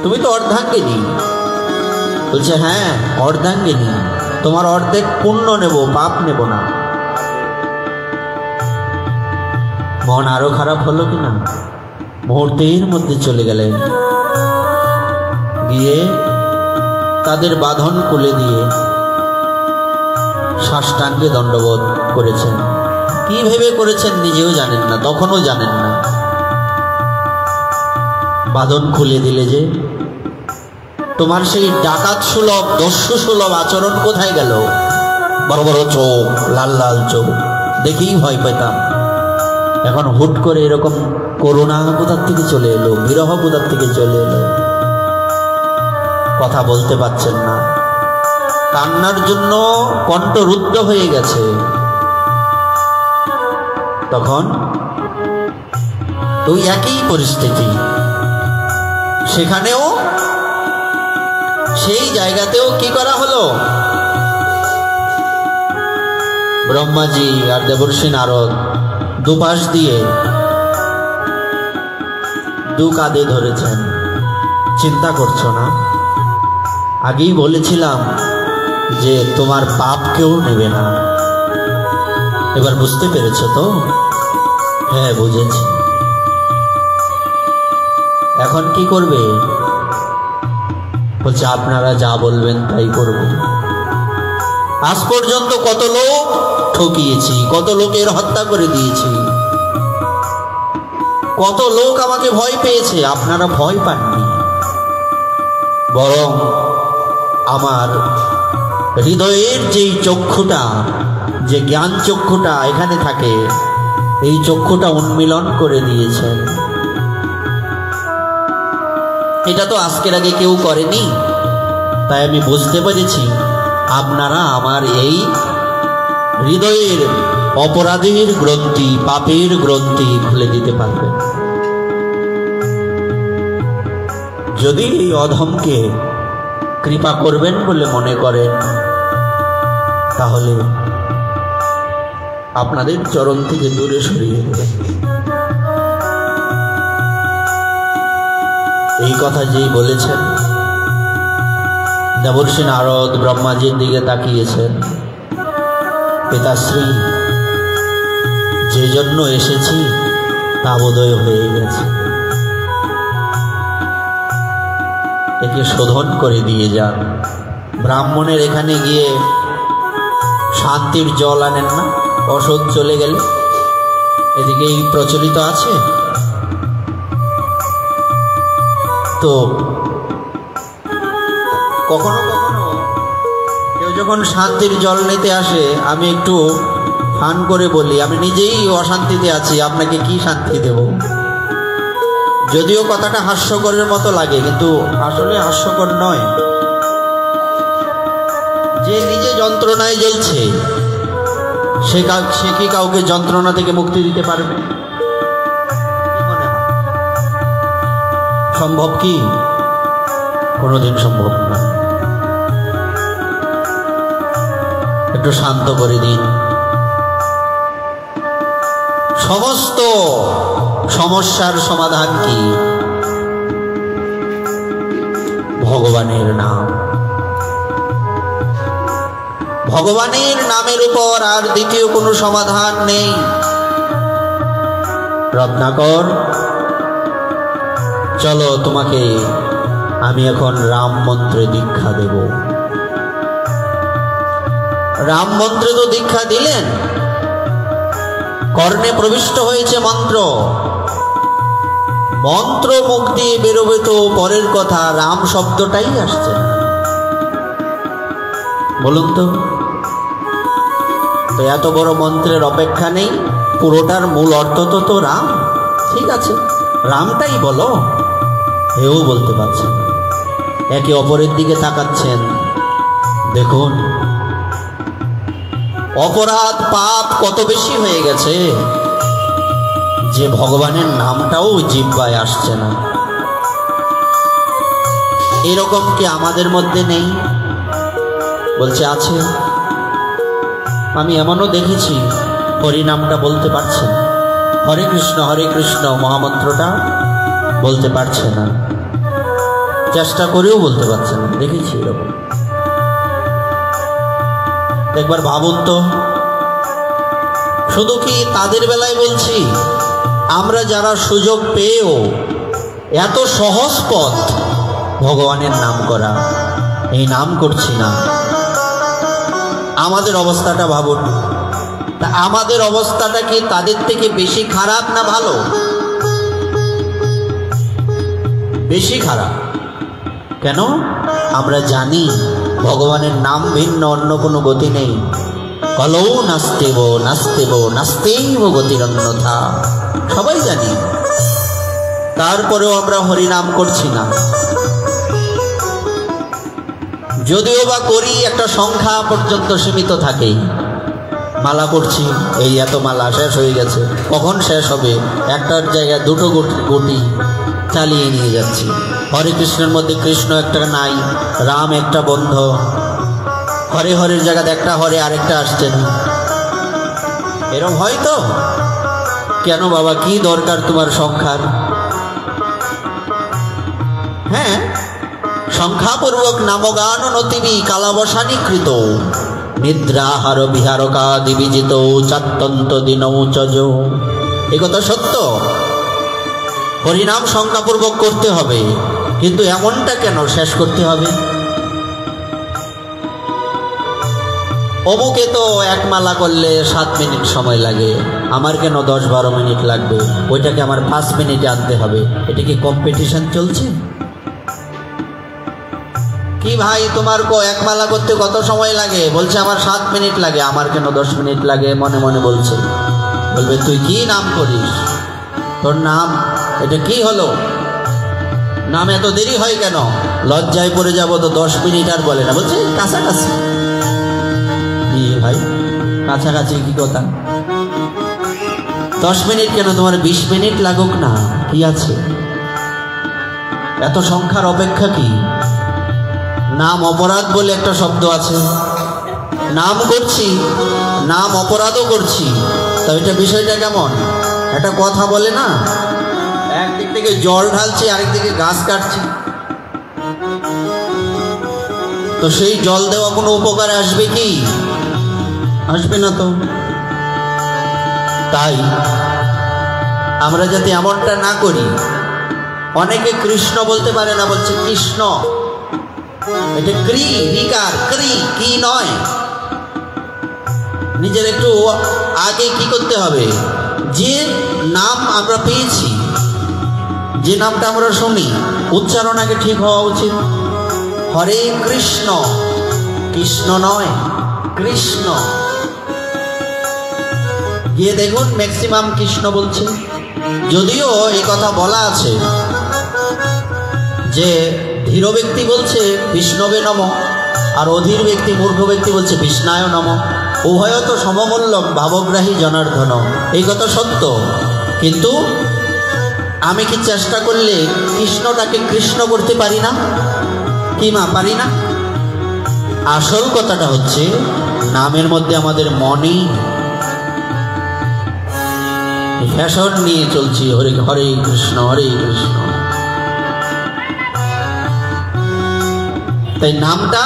Speaker 1: তুমি তো অর্ধাঙ্গিনী। বলছে হ্যাঁ অর্ধাঙ্গিনী, তোমার অর্ধেক পুণ্য নেব, পাপ নেব না। মন আরো খারাপ হলো কিনা? মুহূর্তের মধ্যে চলে গেলেন, গিয়ে তাদের বাঁধন খুলে দিয়ে সাষ্টাঙ্গে দণ্ডবোধ করেছেন। কি ভেবে করেছেন নিজেও জানেন না, তখনও জানেন না। বাঁধন খুলে দিলে যে, তোমার সেই ডাকাত সুলভ, দস্যু সুলভ আচরণ কোথায় গেল? বড় বড় চোখ, লাল লাল চোখ, দেখেই ভয় পেতাম। এখন হুট করে এরকম করুণা কোথার থেকে চলে এলো, বিরহ কোথার থেকে চলে এলো? কথা বলতে পারছেন না, কান্নার জন্য কণ্ঠ রুদ্ধ হয়ে গেছে। তখন ওই একই পরিস্থিতি, সেখানেও সেই জায়গাতেও কি করা হলো? ব্রহ্মাজি আর দেবর্ষি নারদ দুপাশ দিয়ে দু কাঁধে ধরেছেন। চিন্তা করছো না? আগেই বলেছিলাম যে তোমার পাপ কেউ নেবে না। এবার বুঝতে পেরেছো তো? হ্যাঁ, বুঝেছি। এখন কি করবে? বলছে আপনারা যা বলবেন তাই করব। আজ পর্যন্ত কত লোক ঠকিয়েছি, কত লোকের হত্যা করে দিয়েছি, কত লোক আমাকে ভয় পেয়েছে, আপনারা ভয় পাননি। বরং আমার হৃদয়ের যেই চক্ষুটা, যে জ্ঞান চক্ষুটা এখানে থাকে, এই চক্ষুটা উন্মিলন করে দিয়েছেন। এটা তো আজকের আগে কেউ করেনি। তাই আমি বুঝতে পেরেছি আপনারা আমার এই হৃদয়ের অপরাধের গ্রন্থি, পাপের গ্রন্থি খুলে দিতে পারবেন। যদি এই অধমকে কৃপা করবেন বলে মনে করেন, তাহলে আপনাদের চরণ থেকে দূরে সরিয়ে দেবেন। এই কথা যেই বলেছেন, দেবর্ষি নারদ ব্রহ্মাজির দিকে তাকিয়েছেন। পিতাশ্রী, যে জন্য এসেছি তা বোধহয় হয়ে গেছে, একে শোধন করে দিয়ে যান। ব্রাহ্মণের এখানে গিয়ে শান্তির জল আনেন না, অসৎ চলে গেলে? এদিকে এই প্রচলিত আছে তো। কখনো কখনো কেউ যখন শান্তির জল নিতে আসে, আমি একটু ফান করে বলি, আমি নিজেই অশান্তিতে আছি, আপনাকে কি শান্তি দেব? যদিও কথাটা হাস্যকরের মতো লাগে, কিন্তু আসলে হাস্যকর নয়। যে নিজে যন্ত্রণায় জ্বলছে, সে কি কাউকে যন্ত্রণা থেকে মুক্তি দিতে পারবে? সম্ভব কি? কোনোদিন সম্ভব না। একটু শান্ত করে দিন। সমস্ত সমস্যার সমাধান কি? ভগবানের নাম। ভগবানের নামের উপর আর দ্বিতীয় কোনো সমাধান নেই। রত্নাকর, চলো, তোমাকে আমি এখন রাম মন্ত্রে দীক্ষা দেব। রাম মন্ত্রে তো দীক্ষা দিলেন, কর্ণে প্রবিষ্ট হয়েছে মন্ত্র। মন্ত্র মুখ দিয়ে বেরোবে তো পরের কথা, রাম শব্দটাই আসছে না। বলুন তো এত বড় মন্ত্রের অপেক্ষা নেই? পুরোটার মূল অর্থ তো রাম। ঠিক আছে, রামটাই বলো। এও বলতে পারছেন। একে অপরের দিকে তাকাচ্ছেন। দেখুন অপরাধ পাপ কত বেশি হয়ে গেছে যে ভগবানের নামটাও জিহ্বায় আসছে না। এরকম কি আমাদের মধ্যে নেই? বলছে আছে। আমি এমনও দেখেছি হরি নামটা বলতে পারছে না, হরে কৃষ্ণ মহামন্ত্রটা বলতে পারছে না, চেষ্টা করেও বলতে পারছে না। দেখেছি এরকম। একবার ভাবুন তো, শুধু কি তাদের বেলায় বলছি, আমরা যারা সুযোগ পেয়েও এত সহজ পথ ভগবানের নাম করা, এই নাম করছি না, আমাদের অবস্থাটা ভাবুন। তা আমাদের অবস্থাটা কি তাদের থেকে বেশি খারাপ না ভালো? বেশি খারাপ। কেন? আমরা জানি ভগবানের নাম ভিন্ন অন্য কোনো গতি নেই। কলৌ নাস্তেব নাস্তেইব গতিরন্যথা, সবাই জানি। তারপরেও আমরা হরিনাম করছি না। যদিও বা করি, একটা সংখ্যা পর্যন্ত সীমিত থাকে। মালা করছি, এই এত মালা শেষ হয়ে গেছে, কখন শেষ হবে? একটার জায়গায় দুটো গুটি চালিয়ে নিয়ে যাচ্ছি। হরে কৃষ্ণের মধ্যে কৃষ্ণ একটা নাই, রাম একটা বন্ধ, হরে হরের জায়গাতে একটা হরে আরেকটা আসছে না। এরকম হয় তো? কেন বাবা, কি দরকার তোমার সংখ্যার? হ্যাঁ, সংখ্যাপূর্বক নামগান নতিবি কালাবসানী কৃত নিদ্রাহার বিহারকা দিবিজিত চাত্তন্ত দিনৌ চজ। এ কথা সত্য। হরিনাম সংখ্যাপূর্বক করতে হবে, কিন্তু এমনটা কেন শেষ করতে হবে? অমুকে তো এক মালা করলে 7 মিনিট সময় লাগে, আমার কেন 10-12 মিনিট লাগবে? ওইটাকে আমার 5 মিনিটে আনতে হবে। এটা কি কম্পিটিশন চলছে? কি ভাই, তোমার এক মালা করতে কত সময় লাগে? বলছে আমার 7 মিনিট লাগে। আমার কেন 10 মিনিট লাগে? মনে মনে বলছে। বলবে তুই কি নাম করিস? তোর নাম এটা কি হলো? নাম এত দেরি হয় কেন? লজ্জায় পড়ে যাবো তো 10 মিনিট আর বলে না, বলছে কাছাকাছি। ভাই, কাছাকাছি কি কথা? 10 মিনিট কেন, তোমার 20 মিনিট লাগুক না, কি আছে? এত সংখ্যার অপেক্ষা কি? নাম অপরাধ বলে একটা শব্দ আছে। নাম করছি, নাম অপরাধও করছি, তা এটা বিষয়টা কেমন? একটা কথা বলে না, একদিক থেকে জল ঢালছি, আরেকদিকে গাছ কাটছি, তো সেই জল দেওয়া কোনো উপকারে আসবে কি? আসবে না তো। তাই আমরা যাতে এমনটা না করি। অনেকে কৃষ্ণ বলতে পারে না, বলছে কৃষ্ণ। এটা ক্রি রিকার, ক্রি কি নয়। নিজের একটু আগে কি করতে হবে? যে নাম আমরা পেয়েছি, যে নামটা আমরা শুনি, উচ্চারণ আগে ঠিক হওয়া উচিত। হরে কৃষ্ণ, কৃষ্ণ নয় কৃষ্ণ। গিয়ে দেখুন ম্যাক্সিমাম কৃষ্ণ বলছে। যদিও এই কথা বলা আছে যে ধীর ব্যক্তি বলছে বিষ্ণবে নম, আর অধীর ব্যক্তি মূর্খ ব্যক্তি বলছে বিষ্ণায় নম। উভয় তো সমমূল্যক ভাবগ্রাহী জনার্দন। এই কথা সত্য, কিন্তু আমি কি চেষ্টা করলে কৃষ্ণটাকে কৃষ্ণ করতে পারি না? কি মা, পারি না? আসল কথাটা হচ্ছে নামের মধ্যে আমাদের মনেই ফ্যাশন নিয়ে চলছি, হরে হরে কৃষ্ণ হরে কৃষ্ণ। তাই নামটা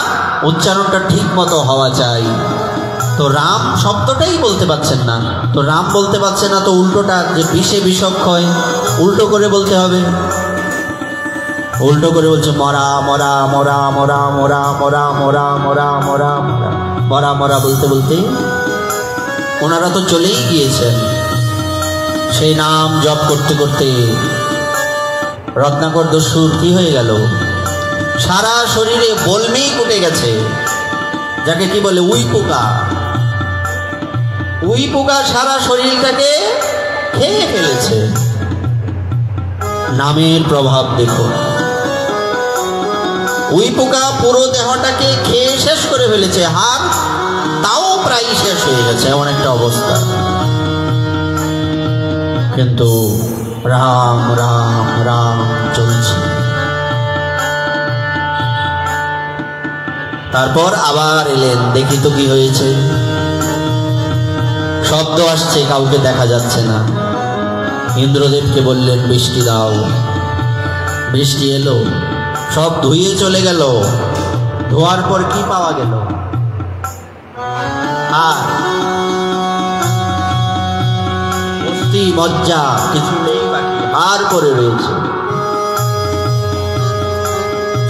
Speaker 1: উচ্চারণটা ঠিক মতো হওয়া চাই। তো রাম শব্দটাই বলতে পারছেন না, তো রাম বলতে পারছে না, তো উল্টোটা যে বিষে বিষক্ষয়, উল্টো করে বলতে হবে। উল্টো করে বলছে মরা মরা মরা মরা মরা মরা মরা মরা মরা মরা মরা মরা বলতে বলতে ওনারা তো চলেই গিয়েছেন। সেই নাম জপ করতে করতে রত্নাকর দস্যুর কি হয়ে গেল? সারা শরীরে বলমি কুটে গেছে, যাকে কি বলে উই পোকা। উই পোকা সারা শরীরটাকে খেয়ে ফেলেছে। নামের প্রভাব দেখো, উই পোকা পুরো দেহটাকে খেয়ে শেষ করে ফেলেছে, হাড় তাও প্রায় শেষ হয়ে গেছে, এমন একটা অবস্থা। কিন্তু রাম রাম রাম চলছে। তারপর আবার এলেন, দেখি তো কি হয়েছে। শব্দ আসছে, কাউকে দেখা যাচ্ছে না। ইন্দ্রদেবকে বললেন বৃষ্টি দাও। বৃষ্টি এলো, সব ধুয়ে চলে গেল। ধোয়ার পর কি পাওয়া গেল? আর অস্থি মজ্জা কিছু নেই বাকি, আর করে রয়েছে।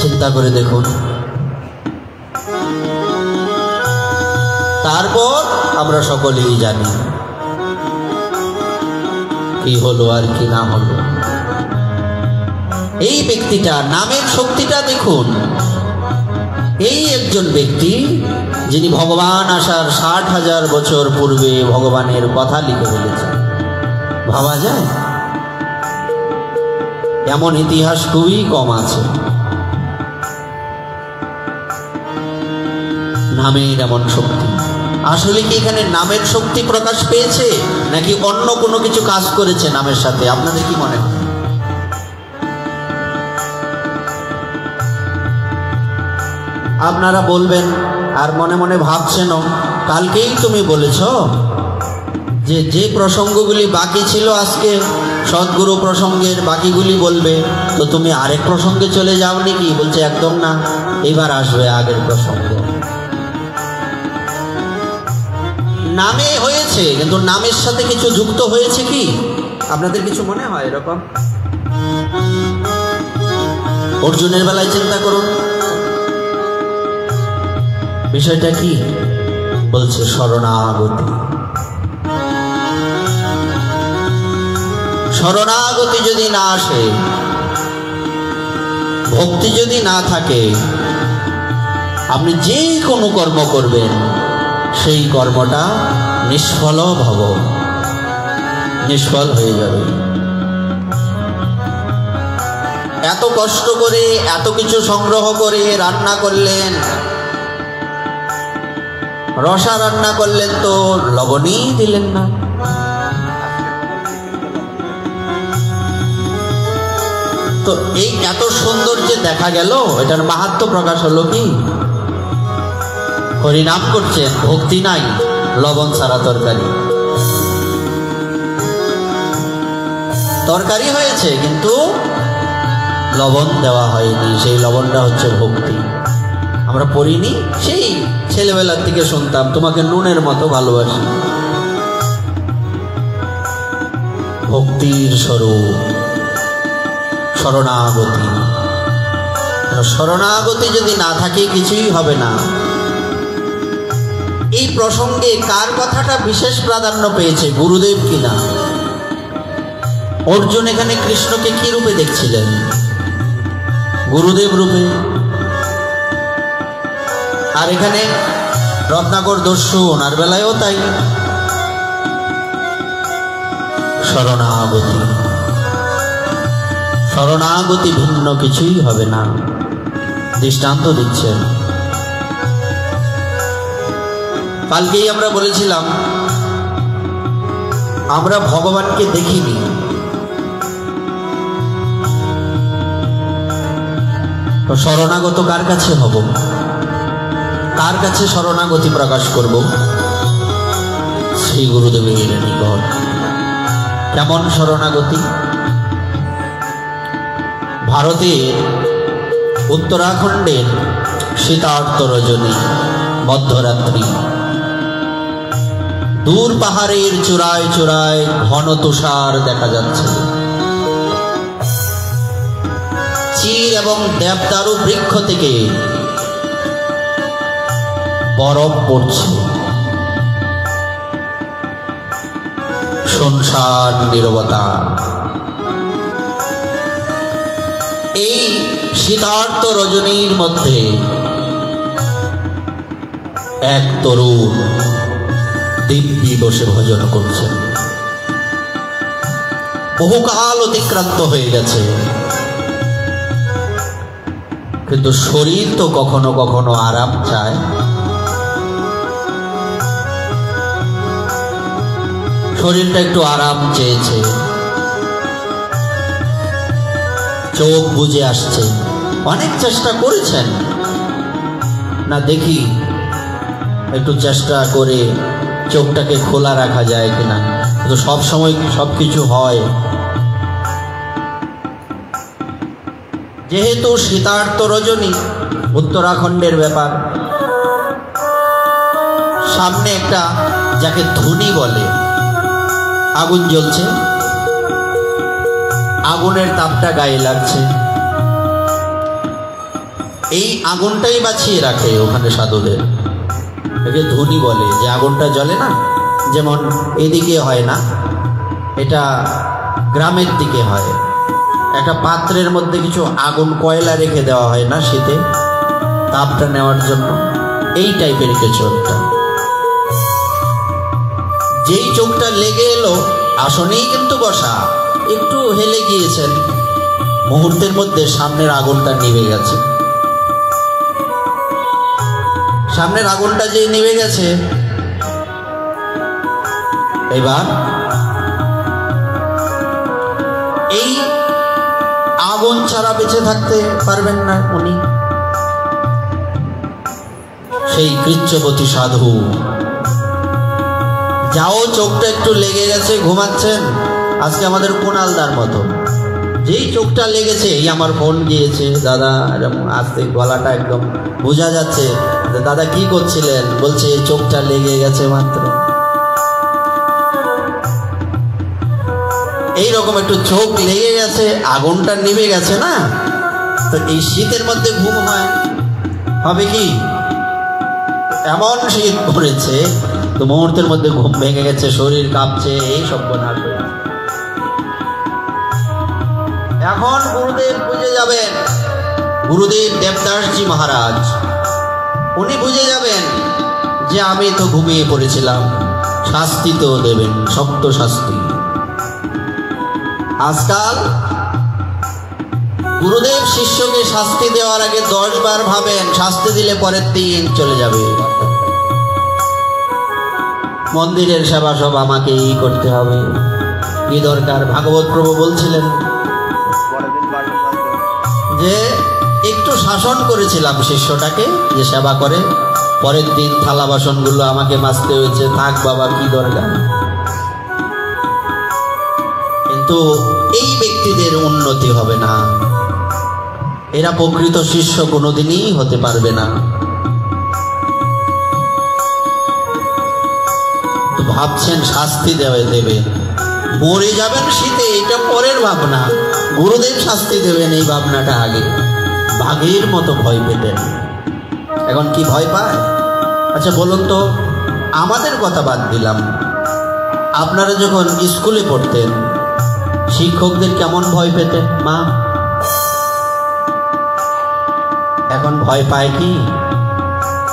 Speaker 1: চিন্তা করে দেখুন। তারপর আমরা সকলেই জানি কি হলো আর কি না হলো। এই ব্যক্তিটা, নামের শক্তিটা দেখুন। এই একজন ব্যক্তি যিনি ভগবান আসার 60,000 বছর পূর্বে ভগবানের কথা লিখে ফেলেছেন। ভাবা যায়? এমন ইতিহাস খুবই কম আছে। নামের এমন শক্তি। আসলে কি এখানে নামের শক্তি প্রকাশ পেয়েছে, নাকি অন্য কোনো কিছু কাজ করেছে নামের সাথে? আপনাদের কি মনে হয়? আপনারা বলবেন, আর মনে মনে ভাবছেন কালকেই তুমি বলেছ যে যে প্রসঙ্গগুলি বাকি ছিল আজকে সদ্গুরু প্রসঙ্গের বাকিগুলি বলবে, তো তুমি আরেক প্রসঙ্গে চলে যাও নাকি? বলছে একদম না, এবার আসবে আগের প্রসঙ্গ। নামে হয়েছে, কিন্তু নামের সাথে কিছু যুক্ত হয়েছে কি? আপনাদের কিছু মনে হয় এরকম? অর্জুনের বেলায় চিন্তা করুন, বিষয়টা কি? বলছে শরণাগতি। শরণাগতি যদি না আসে, ভক্তি যদি না থাকে, আপনি যে কোনো কর্ম করবেন সেই কর্মটা নিষ্ফল ভব, নিষ্ফল হয়ে যাবে। এত কষ্ট করে এত কিছু সংগ্রহ করে রান্না করলেন, রসা রান্না করলেন, তো লবণই দিলেন না। তো এই এত সুন্দর যে দেখা গেল, এটার মাহাত্ম্য প্রকাশ হলো কি? হরিনাম করছেন, ভক্তি নাই, লবণ ছাড়া তরকারি। তরকারি হয়েছে কিন্তু লবণ দেওয়া হয়নি, সেই লবণটা হচ্ছে ভক্তি। আমরা পড়িনি, সেই ছেলেবেলার থেকে শুনতাম, তোমাকে নুনের মতো ভালোবাসি। ভক্তির স্বরূপ শরণাগতি। শরণাগতি যদি না থাকে কিছুই হবে না। এই প্রসঙ্গে কার কথাটা বিশেষ প্রাধান্য পেয়েছে? গুরুদেব কিনা? অর্জুন এখানে কৃষ্ণকে কি রূপে দেখছিলেন? গুরুদেব রূপে। আর এখানে রত্নাকর দস্যু, ওনার বেলায়ও তাই। শরণাগতি, শরণাগতি ভিন্ন কিছুই হবে না। দৃষ্টান্ত দিচ্ছেন। কালকেই আমরা বলেছিলাম, আমরা ভগবানকে দেখিনি, তো শরণাগত কার কাছে হব? কার কাছে শরণাগতি প্রকাশ করব? শ্রী গুরুদেবের নিকট। কেমন শরণাগতি? ভারতের উত্তরাখণ্ডের শীতার্ত রজনী, মধ্যরাত্রি, দূর পাহাড়ের চূড়ায় চূড়ায় ঘন তুষার দেখা যাচ্ছে। চির এবং দেবদারু বৃক্ষ থেকে বরফ পড়ছে। শুনশান নীরবতা। এই শীতার্ত রজনীর মধ্যে এক তরুণ দিব্যি বসে ভজন করছেন। বহুকাল অতিক্রান্ত হয়ে গেছে, কিন্তু শরীর তো কখনো কখনো আরাম চায়। শরীরটা একটু আরাম চেয়েছে, চোখ বুজে আসছে। অনেক চেষ্টা করেছেন, না দেখি একটু চেষ্টা করে চোখটাকে খোলা রাখা যায় কিনা, কিন্তু সব সময় সবকিছু হয়। যেহেতু শীতার্ত রজনী, উত্তরাখণ্ডের ব্যাপার, সামনে একটা, যাকে ধুনি বলে, আগুন জ্বলছে, আগুনের তাপটা গায়ে লাগছে। এই আগুনটাই বাঁচিয়ে রাখে ওখানে সাধুদের। একে ধুনি বলে, যে আগুনটা জ্বলে না, যেমন এদিকে হয় না, এটা গ্রামের দিকে হয়। একটা পাত্রের মধ্যে কিছু আগুন, কয়লা রেখে দেওয়া হয় না শীতে, তাপটা নেওয়ার জন্য। এই টাইপের কিছু একটা। যেই চোখটা লেগে এলো, আসনেই কিন্তু বসা, একটু হেলে গিয়েছেন, মুহূর্তের মধ্যে সামনের আগুনটা নিভে গেছে। সামনের আগুনটা যে নিভে গেছে, এবার এই আগুন ছাড়া বেঁচে থাকতে পারবেন না উনি। সেই কৃচ্ছবতী সাধু যাও চোখটা একটু লেগে গেছে, ঘুমাচ্ছেন। আজকে আমাদের কোনালদার মতো, যেই চোখটা লেগেছে, এই আমার ফোন গিয়েছে, দাদা আস্তে, গলাটা একদম বোঝা যাচ্ছে, দাদা কি করছিলেন, বলছে এই চোখটা লেগে গেছে মাত্র। এইরকম একটু চোখ লেগে গেছে, আগুনটা নিভে গেছে না, তো এই শীতের মধ্যে ঘুম হবে কি? এমন শীত পড়েছে, তো মুহূর্তের মধ্যে ঘুম ভেঙে গেছে, শরীর কাঁপছে, এই সব বনাশ হয়ে। এখন গুরুদেব বুঝে যাবেন, গুরুদেব দেবদাসজি মহারাজ, উনি বুঝে যাবেন যে আমি তো ঘুমিয়ে পড়েছিলাম, শাস্তি তো দেবেন, শক্ত শাস্তি। আজকাল গুরুদেব শিষ্যকে শাস্তি দেওয়ার আগে 10 বার ভাবেন, শাস্তি দিলে পরের দিন চলে যাবে। মন্দিরের সেবা সব আমাকেই করতে হবে, কি দরকার? ভাগবত প্রভু বলছিলেন যে একটু শাসন করেছিলাম শিষ্যটাকে, যে সেবা করে, পরের দিন থালা বাসনগুলো আমাকে মাজতে হয়েছে, থাক বাবা, কি দরকার? কিন্তু এই ব্যক্তিদের উন্নতি হবে না, এরা প্রকৃত শিষ্য কোনোদিনই হতে পারবে না। ভাবছেন শাস্তি দেবে, মরে যাবেন শীতে, এটা পরের ভাবনা, গুরুদেব শাস্তি দেবেন এই ভাবনাটা আগে। বাঘের মতো ভয় পেতেন, এখন কি ভয় পায়? আচ্ছা বলুন তো, আমাদের কথা বাদ দিলাম, আপনারা যখন স্কুলে পড়তেন, শিক্ষকদের কেমন ভয় পেতেন মা? এখন ভয় পায় কি?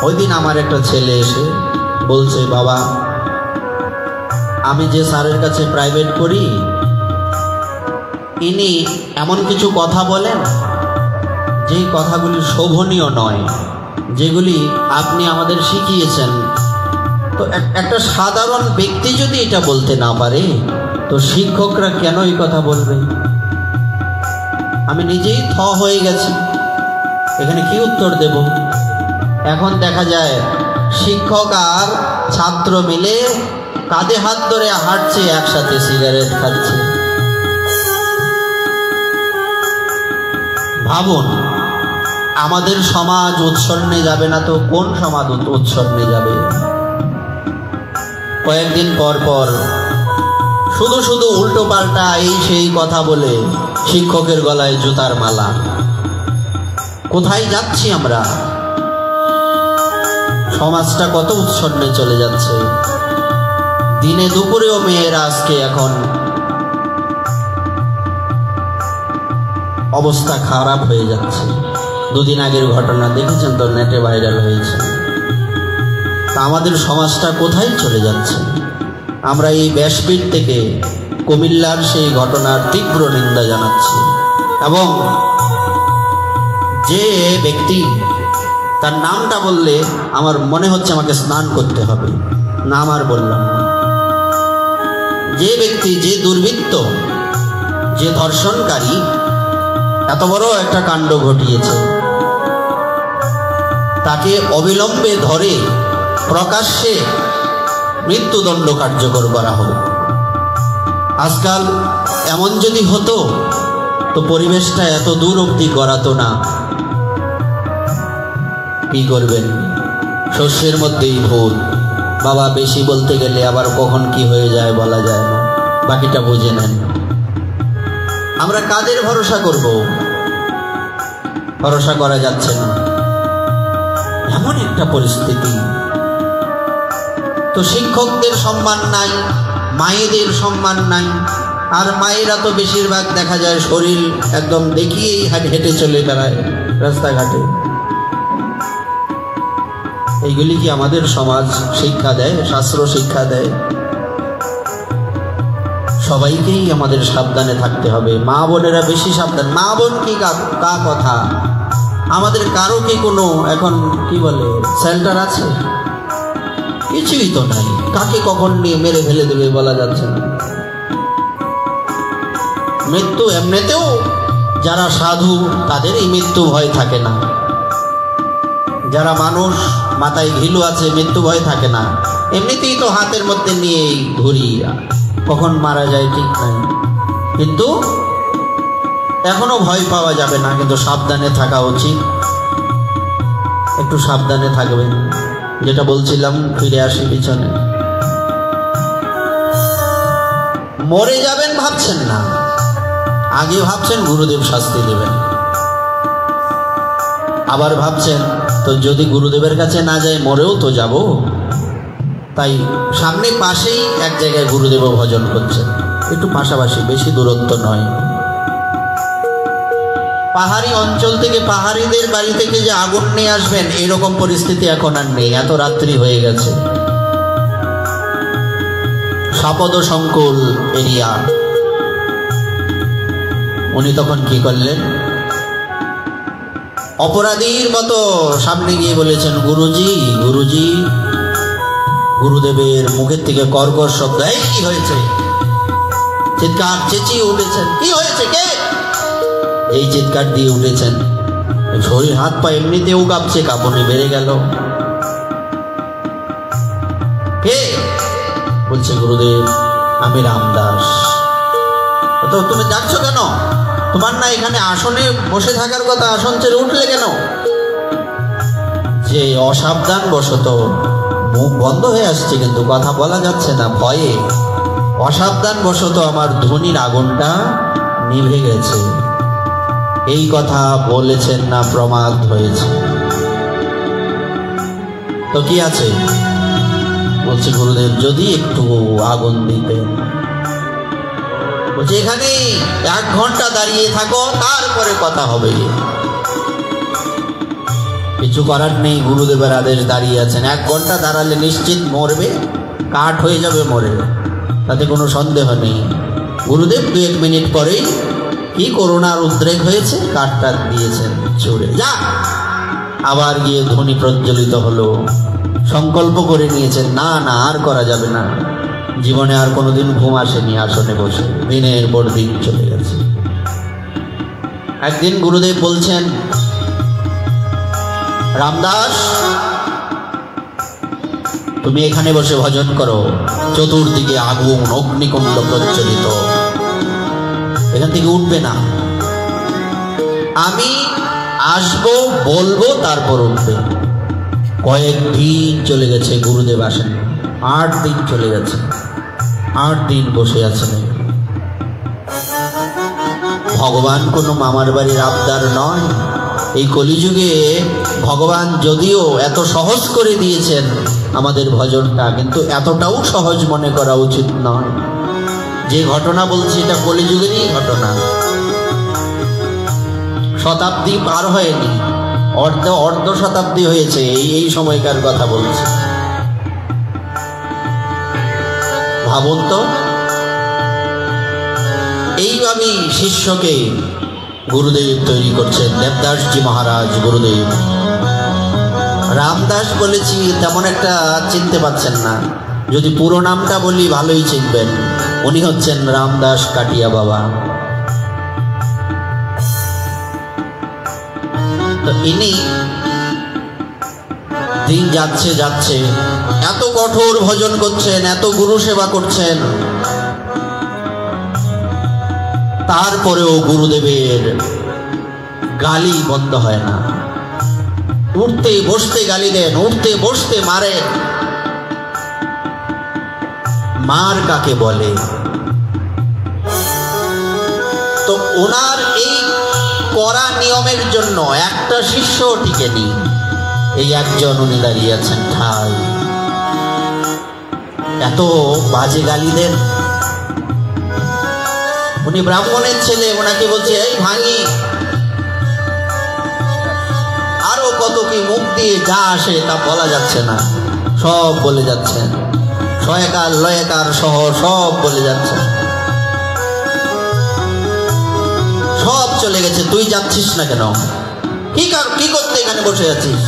Speaker 1: ওই দিন আমার একটা ছেলে এসে বলছে, বাবা আমি যে স্যারের কাছে প্রাইভেট করি, ইনি এমন কিছু কথা বলেন যেই কথাগুলি শোভনীয় নয়, যেগুলি আপনি আমাদের শিখিয়েছেন। তো একটা সাধারণ ব্যক্তি যদি এটা বলতে না পারে, তো শিক্ষকরা কেন এই কথা বলবে? আমি নিজেই থ হয়ে গেছি, এখানে কি উত্তর দেব? এখন দেখা যায় শিক্ষক আর ছাত্র মিলে কাঁধে হাত ধরে হাঁটছে, একসাথে সিগারেট খাচ্ছে। ভাবুন, আমাদের সমাজ উৎসন্নে যাবে না তো কোন সমাজ উৎসন্নে যাবে? কয়েকদিন পর পর শুধু শুধু উল্টো পাল্টা এই সেই কথা বলে শিক্ষকের গলায় জুতার মালা। কোথায় যাচ্ছি আমরা? সমাজটা কত উৎসন্নে চলে যাচ্ছে। দিনে দুপুরেও মেয়েরা আজকে এখন অবস্থা খারাপ হয়ে যাচ্ছে। দুদিন আগের ঘটনা দেখেছেন তো, নেটে ভাইরাল হয়েছে। তা আমাদের সমাজটা কোথায় চলে যাচ্ছে? আমরা এই ব্যাসপীঠ থেকে কুমিল্লার সেই ঘটনার তীব্র নিন্দা জানাচ্ছি, এবং যে ব্যক্তি, তার নামটা বললে আমার মনে হচ্ছে আমাকে স্নান করতে হবে, নাম আর বললাম না। যে ব্যক্তি, যে দুর্বৃত্ত, যে ধর্ষণকারী এত বড় একটা কাণ্ড ঘটিয়েছে, তাকে অবিলম্বে ধরে প্রকাশ্যে মৃত্যুদণ্ড কার্যকর করা হবে। আজকাল এমন যদি হতো তো পরিবেশটা এত দূর অবধি গড়াতো না। কি করবেন? শস্যের মধ্যেই ভুল। বাবা, বেশি বলতে গেলে আবার কখন কি হয়ে যায় বলা যায় না, বাকিটা বুঝে নেন। আমরা কাদের ভরসা করব? ভরসা করা যাচ্ছে না, এমন একটা পরিস্থিতি। তো শিক্ষকদের সম্মান নাই, মায়েদের সম্মান নাই, আর মায়েরা তো বেশিরভাগ দেখা যায় শরীর একদম দেখিয়েই হেঁটে চলে বেড়ায় রাস্তাঘাটে। এইগুলি কি আমাদের সমাজ শিক্ষা দেয়, শাস্ত্র শিক্ষা দেয়? সবাইকেই আমাদের সাবধানে থাকতে হবে। মা বোনেরা বেশি সাবধান। মা বোন কি কা কথা, আমাদের কারো কি কোনো এখন কি বলে সেন্টার আছে? কিছুই তো নাই। কাকে কখন নিয়ে মেরে ফেলে দেবে বলা যাচ্ছে না। মৃত্যু এমনিতেও যারা সাধু তাদের এই মৃত্যু ভয় থাকে না, যারা মানুষ মাথায় ঘিলু আছে মৃত্যু ভয় থাকে না। এমনিতেই তো হাতের মধ্যে নিয়েই ঘুরি, কখন মারা যায় ঠিক নাই। কিন্তু এখনো ভয় পাওয়া যাবে না, কিন্তু সাবধানে থাকা উচিত। একটু সাবধানে থাকবেন। যেটা বলছিলাম, ফিরে আসি পিছনে। মরে যাবেন ভাবছেন না, আগে ভাবছেন গুরুদেব শাস্তি দেবেন। আবার ভাবছেন তো যদি গুরুদেবের কাছে না যায় মরেও তো যাব, তাই সামনে পাশেই এক জায়গায় গুরুদেব ভজন করছেন, একটু পাশাপাশি, বেশি দূরত্ব নয়। পাহাড়ি অঞ্চল থেকে পাহাড়িদের বাড়ি থেকে যে আগুন নিয়ে আসবেন এরকম পরিস্থিতি এখন আর নেই, এত রাত্রি হয়ে গেছে। সাপদ সংকুল এরিয়া। উনি তখন কি করলেন, অপরাধীর মতো সামনে গিয়ে বলেছেন, গুরুজি গুরুজি। গুরুদেবের মুখের থেকে কর্কশ শব্দ, এই কি হয়েছে? চিৎকার চেঁচিয়ে উঠেছেন, কি হয়েছে? কে? এই চিৎকার দিয়ে উঠেছেন, শরীর হাত পা এমনিতেও কাঁপছে, কাঁপুনি বেড়ে গেল। কে? বলছে গুরুদেব, আমি রামদাস। তো তুমি যাচ্ছ কেন? তোমার না এখানে আসনে বসে থাকার কথা, আসন ছেড়ে উঠলে কেন? যে অসাবধান বশত মুখ বন্ধ হয়ে আসছে, কিন্তু কথা বলা যাচ্ছে না ভয়ে, অসাবধান বশত আমার ধ্বনির আগুনটা নিভে গেছে। এই কথা বলেছেন না, প্রমাদ হয়েছে। তো কি আছে? বলছে গুরুদেব, যদি একটু আগুন দিতেন। বলছে এখানে 1 ঘন্টা দাঁড়িয়ে থাকো, তারপরে কথা হবে। কিছু করার নেই, গুরুদেবের আদেশ, দাঁড়িয়ে আছেন। 1 ঘন্টা দাঁড়ালে নিশ্চিত মরবে, কাঠ হয়ে যাবে মরে, তাতে কোনো সন্দেহ নেই। গুরুদেব 2-1 মিনিট পরেই কি করোনার উদ্রেক হয়েছে, কাঠটা দিয়েছেন ছুড়ে, যা। আবার গিয়ে ধ্বনি প্রজ্বলিত হলো। সংকল্প করে নিয়েছেন, না না আর করা যাবে না। জীবনে আর কোনোদিন ঘুম আসেনি আসনে বসে, দিনের পর দিন চলে গেছে। একদিন গুরুদেব বলছেন, রামদাস তুমি এখানে বসে ভজন করো, চতুর্দিকে আগুন অগ্নিকুণ্ড প্রজ্বলিত, এখান থেকে উঠবে না। আমি আসবো বলবো, তারপর উঠবে। কয়েকদিন চলে গেছে, গুরুদেব আসেন। 8 দিন চলে গেছে, 8 দিন বসে আছেন। ভগবান কোনো মামার বাড়ির আবদার নয়। এই কলিযুগে ভগবান যদিও এত সহজ করে দিয়েছেন আমাদের ভজনটা, কিন্তু এতটাও সহজ মনে করা উচিত নয়। যে ঘটনা বলছি এটা কলিযুগেরই ঘটনা, শতাব্দী পার হয়নি, অর্ধ শতাব্দী হয়েছে, এই সময়কার কথা বলছি। ভাবুন তো, এইভাবেই শিষ্যকে গুরুদেব তৈরি করছেন। দেবদাসজি মহারাজ গুরুদেব। রামদাস বলেছি, তেমন একটা চিনতে পারছেন না। যদি পুরো নামটা বলি ভালোই চিনবেন। উনি হচ্ছেন রামদাস কাটিয়া বাবা। তো ইনি দিন যাচ্ছে যাচ্ছে এত কঠোর ভজন করছেন, এত গুরু সেবা করছেন, তারপরেও গুরুদেবের গালি বন্ধ হয় না। উঠতে বসতে গালি দেন, উঠতে বসতে মারে। মার কাকে বলে? তো ওনার এই কড়া নিয়মের জন্য একটা শিষ্য টিকেনি। এই একজন উনি দাঁড়িয়ে আছেন ঠাই। এত বাজে গালি দেন। উনি ব্রাহ্মণের ছেলে, ওনাকে বলছে এই ভাঙি। আরো কত কি মুখ দিয়ে যা আসে তা বলা যাচ্ছে না, সব বলে যাচ্ছেন। শয়কার লয়কার সহ সব বলে যাচ্ছেন। সব চলে গেছে, তুই যাচ্ছিস না কেন? কি করতে এখানে বসে আছিস?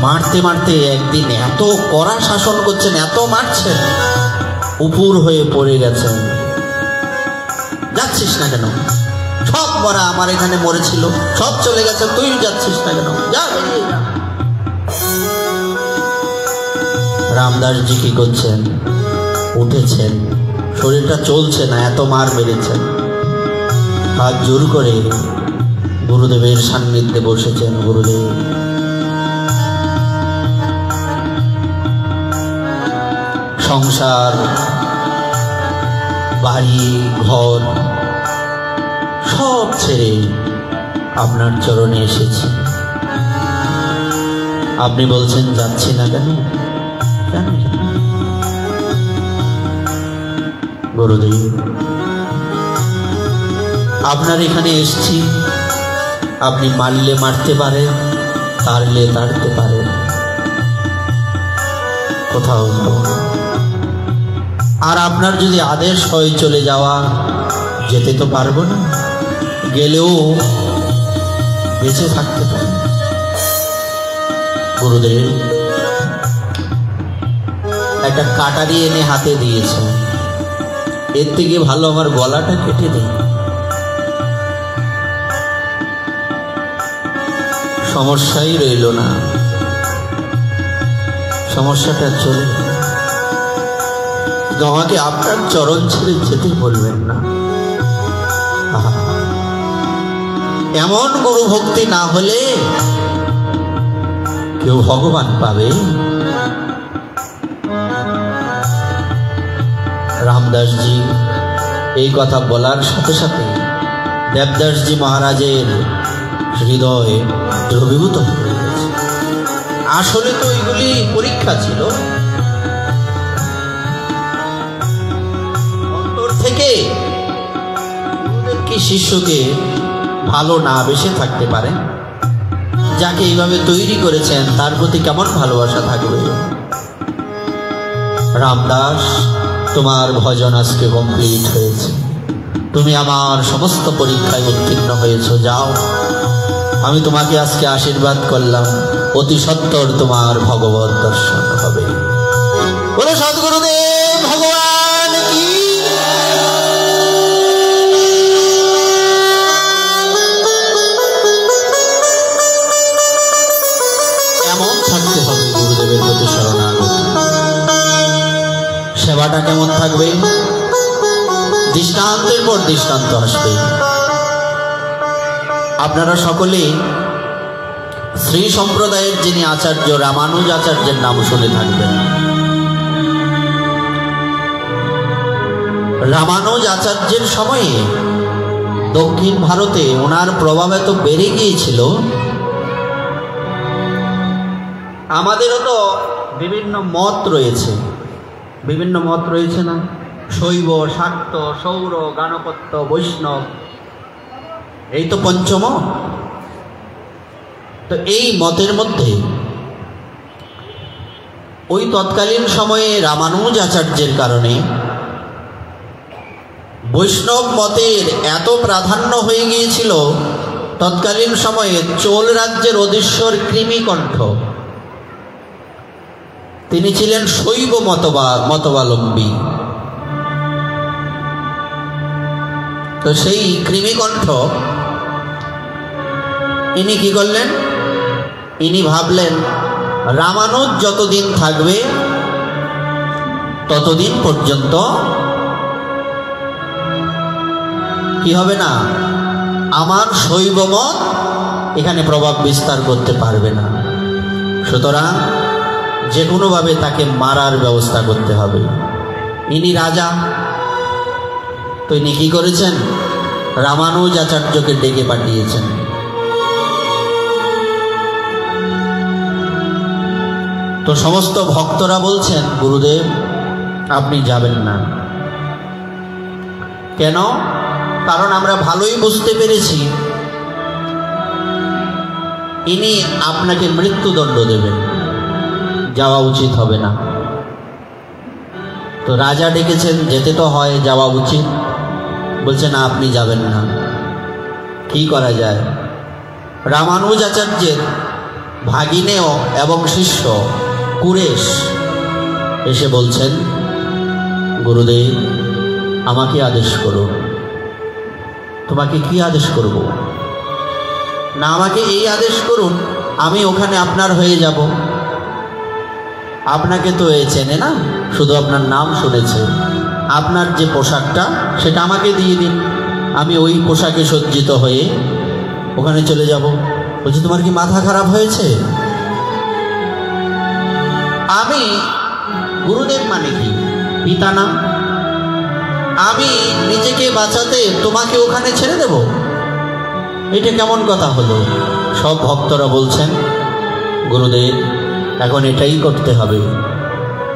Speaker 1: মারতে মারতে একদিন এত কড়া শাসন করছেন, এত মারছেন, উপর হয়ে পড়ে গেছেন। যাচ্ছিস না কেন? সব মরা আমার এখানে মরেছিল, সব চলে গেছে, তুই যাচ্ছিস না কেন? যা বেরিয়ে যা। রামদাসজি কি করছেন? উঠেছেন, শরীরটা চলছে না, এত মার মেরেছেন। হাত জোর করে গুরুদেবের সান্নিধ্যে বসেছেন। গুরুদেব, সংসার, বাড়ি ঘর সব ছেড়ে আপনার চরণে এসেছি। আপনি বলছেন যাচ্ছি না কেন? কেন? গুরুদেব, আপনার এখানে এসছি, আপনি মারলে মারতে পারেন, তাড়লে তাড়তে পারেন, কোথাও আর আপনার যদি আদেশ হয় চলে যাওয়া, যেতে তো পারবো না, গেলেও বেঁচে থাকতে পারি। গুরুদেব একটা কাটারি এনে হাতে দিয়েছে, এর থেকে ভালো আমার গলাটা কেটে দেয়, সমস্যাই রইল না, সমস্যাটা চলে। আমাকে আপনার চরণ ছেড়ে যেতে বলবেন না। এমন গুরু ভক্তি না হলে কেউ ভগবান পাবে? রামদাসজি এই কথা বলার সাথে সাথে দেবদাসজি মহারাজের হৃদয়ে দ্রবীভূত হয়ে গেছে। আসলে তো এগুলি পরীক্ষা ছিল, অন্তর থেকে কি শিষ্যকে ভালো না বেসে থাকতে পারে? যাকে এইভাবে তৈরি করেছেন তার প্রতি কেমন ভালোবাসা থাকবে? রামদাস, তোমার ভজন আজকে কমপ্লিট হয়েছে, তুমি আমার সমস্ত পরীক্ষায় উত্তীর্ণ হয়েছ, যাও। আমি তোমাকে আজকে আশীর্বাদ করলাম, অতি সত্বর তোমার ভগবত দর্শন হবে। বলো সদ্গুরুদেব ভগবান কি। এমন থাকতে হবে গুরুদেবের প্রতি শরণাগত। সেবাটা কেমন থাকবে? দৃষ্টান্তের পর দৃষ্টান্ত আসবে। আপনারা সকলে শ্রী সম্প্রদায়ের যিনি আচার্য রামানুজ আচার্যের নাম শুনে থাকবেন। রামানুজ আচার্যের সময়ে দক্ষিণ ভারতে ওনার প্রভাব এত বেড়ে গিয়েছিল, আমাদেরও তো বিভিন্ন মত রয়েছে, বিভিন্ন মত রয়েছে না? শৈব, শাক্ত, সৌর, গাণপত্য, বৈষ্ণব, এই তো পঞ্চমত। তো এই মতের মধ্যে ওই তৎকালীন সময়ে রামানুজ আচার্যের কারণে বৈষ্ণব মতের এত প্রাধান্য হয়ে গিয়েছিল, তৎকালীন সময়ে চোল রাজ্যের অধীশ্বর কৃমিকণ্ঠ, তিনি ছিলেন শৈব মতবালম্বী। তো সেই কৃমিকণ্ঠ ইনি কি করলেন? ইনি ভাবলেন রামানুজ যতদিন থাকবে ততদিন পর্যন্ত কি হবে না, আমার শৈব মত এখানে প্রভাব বিস্তার করতে পারবে না। সুতরাং যে কোনোভাবে তাকে মারার ব্যবস্থা করতে হবে। ইনি রাজা, তো ইনি কি করেছেন? রামানুজ আচার্যকে ডেকে পাঠিয়েছেন। তো সমস্ত ভক্তরা বলছেন গুরুদেব আপনি যাবেন না। কেন? কারণ আমরা ভালোই বুঝতে পেরেছি ইনি আপনাকে মৃত্যুদণ্ড দেবেন, যাওয়া উচিত হবে না। তো রাজা ডেকেছেন, যেতে তো হয়, যাওয়া উচিত। বলছে না, আপনি যাবেন না। কি করা যায়? রামানুজ আচার্যের ভাগিনেও এবং শিষ্য কুরেশ এসে বলছেন গুরুদেব আমাকে আদেশ করুন। তোমাকে কি আদেশ করব? না, আমাকে এই আদেশ করুন, আমি ওখানে আপনার হয়ে যাব। আপনাকে তো এ চেনে না, শুধু আপনার নাম শুনেছে। আপনার যে পোশাকটা সেটা আমাকে দিয়ে দিন, আমি ওই পোশাকে সজ্জিত হয়ে ওখানে চলে যাব। বলছি তোমার কি মাথা খারাপ হয়েছে? আমি গুরুদেব মানে কি? পিতা না? আমি নিজেকে বাঁচাতে তোমাকে ওখানে ছেড়ে দেব? এটা কেমন কথা হলো? সব ভক্তরা বলছেন গুরুদেব এখন এটাই করতে হবে,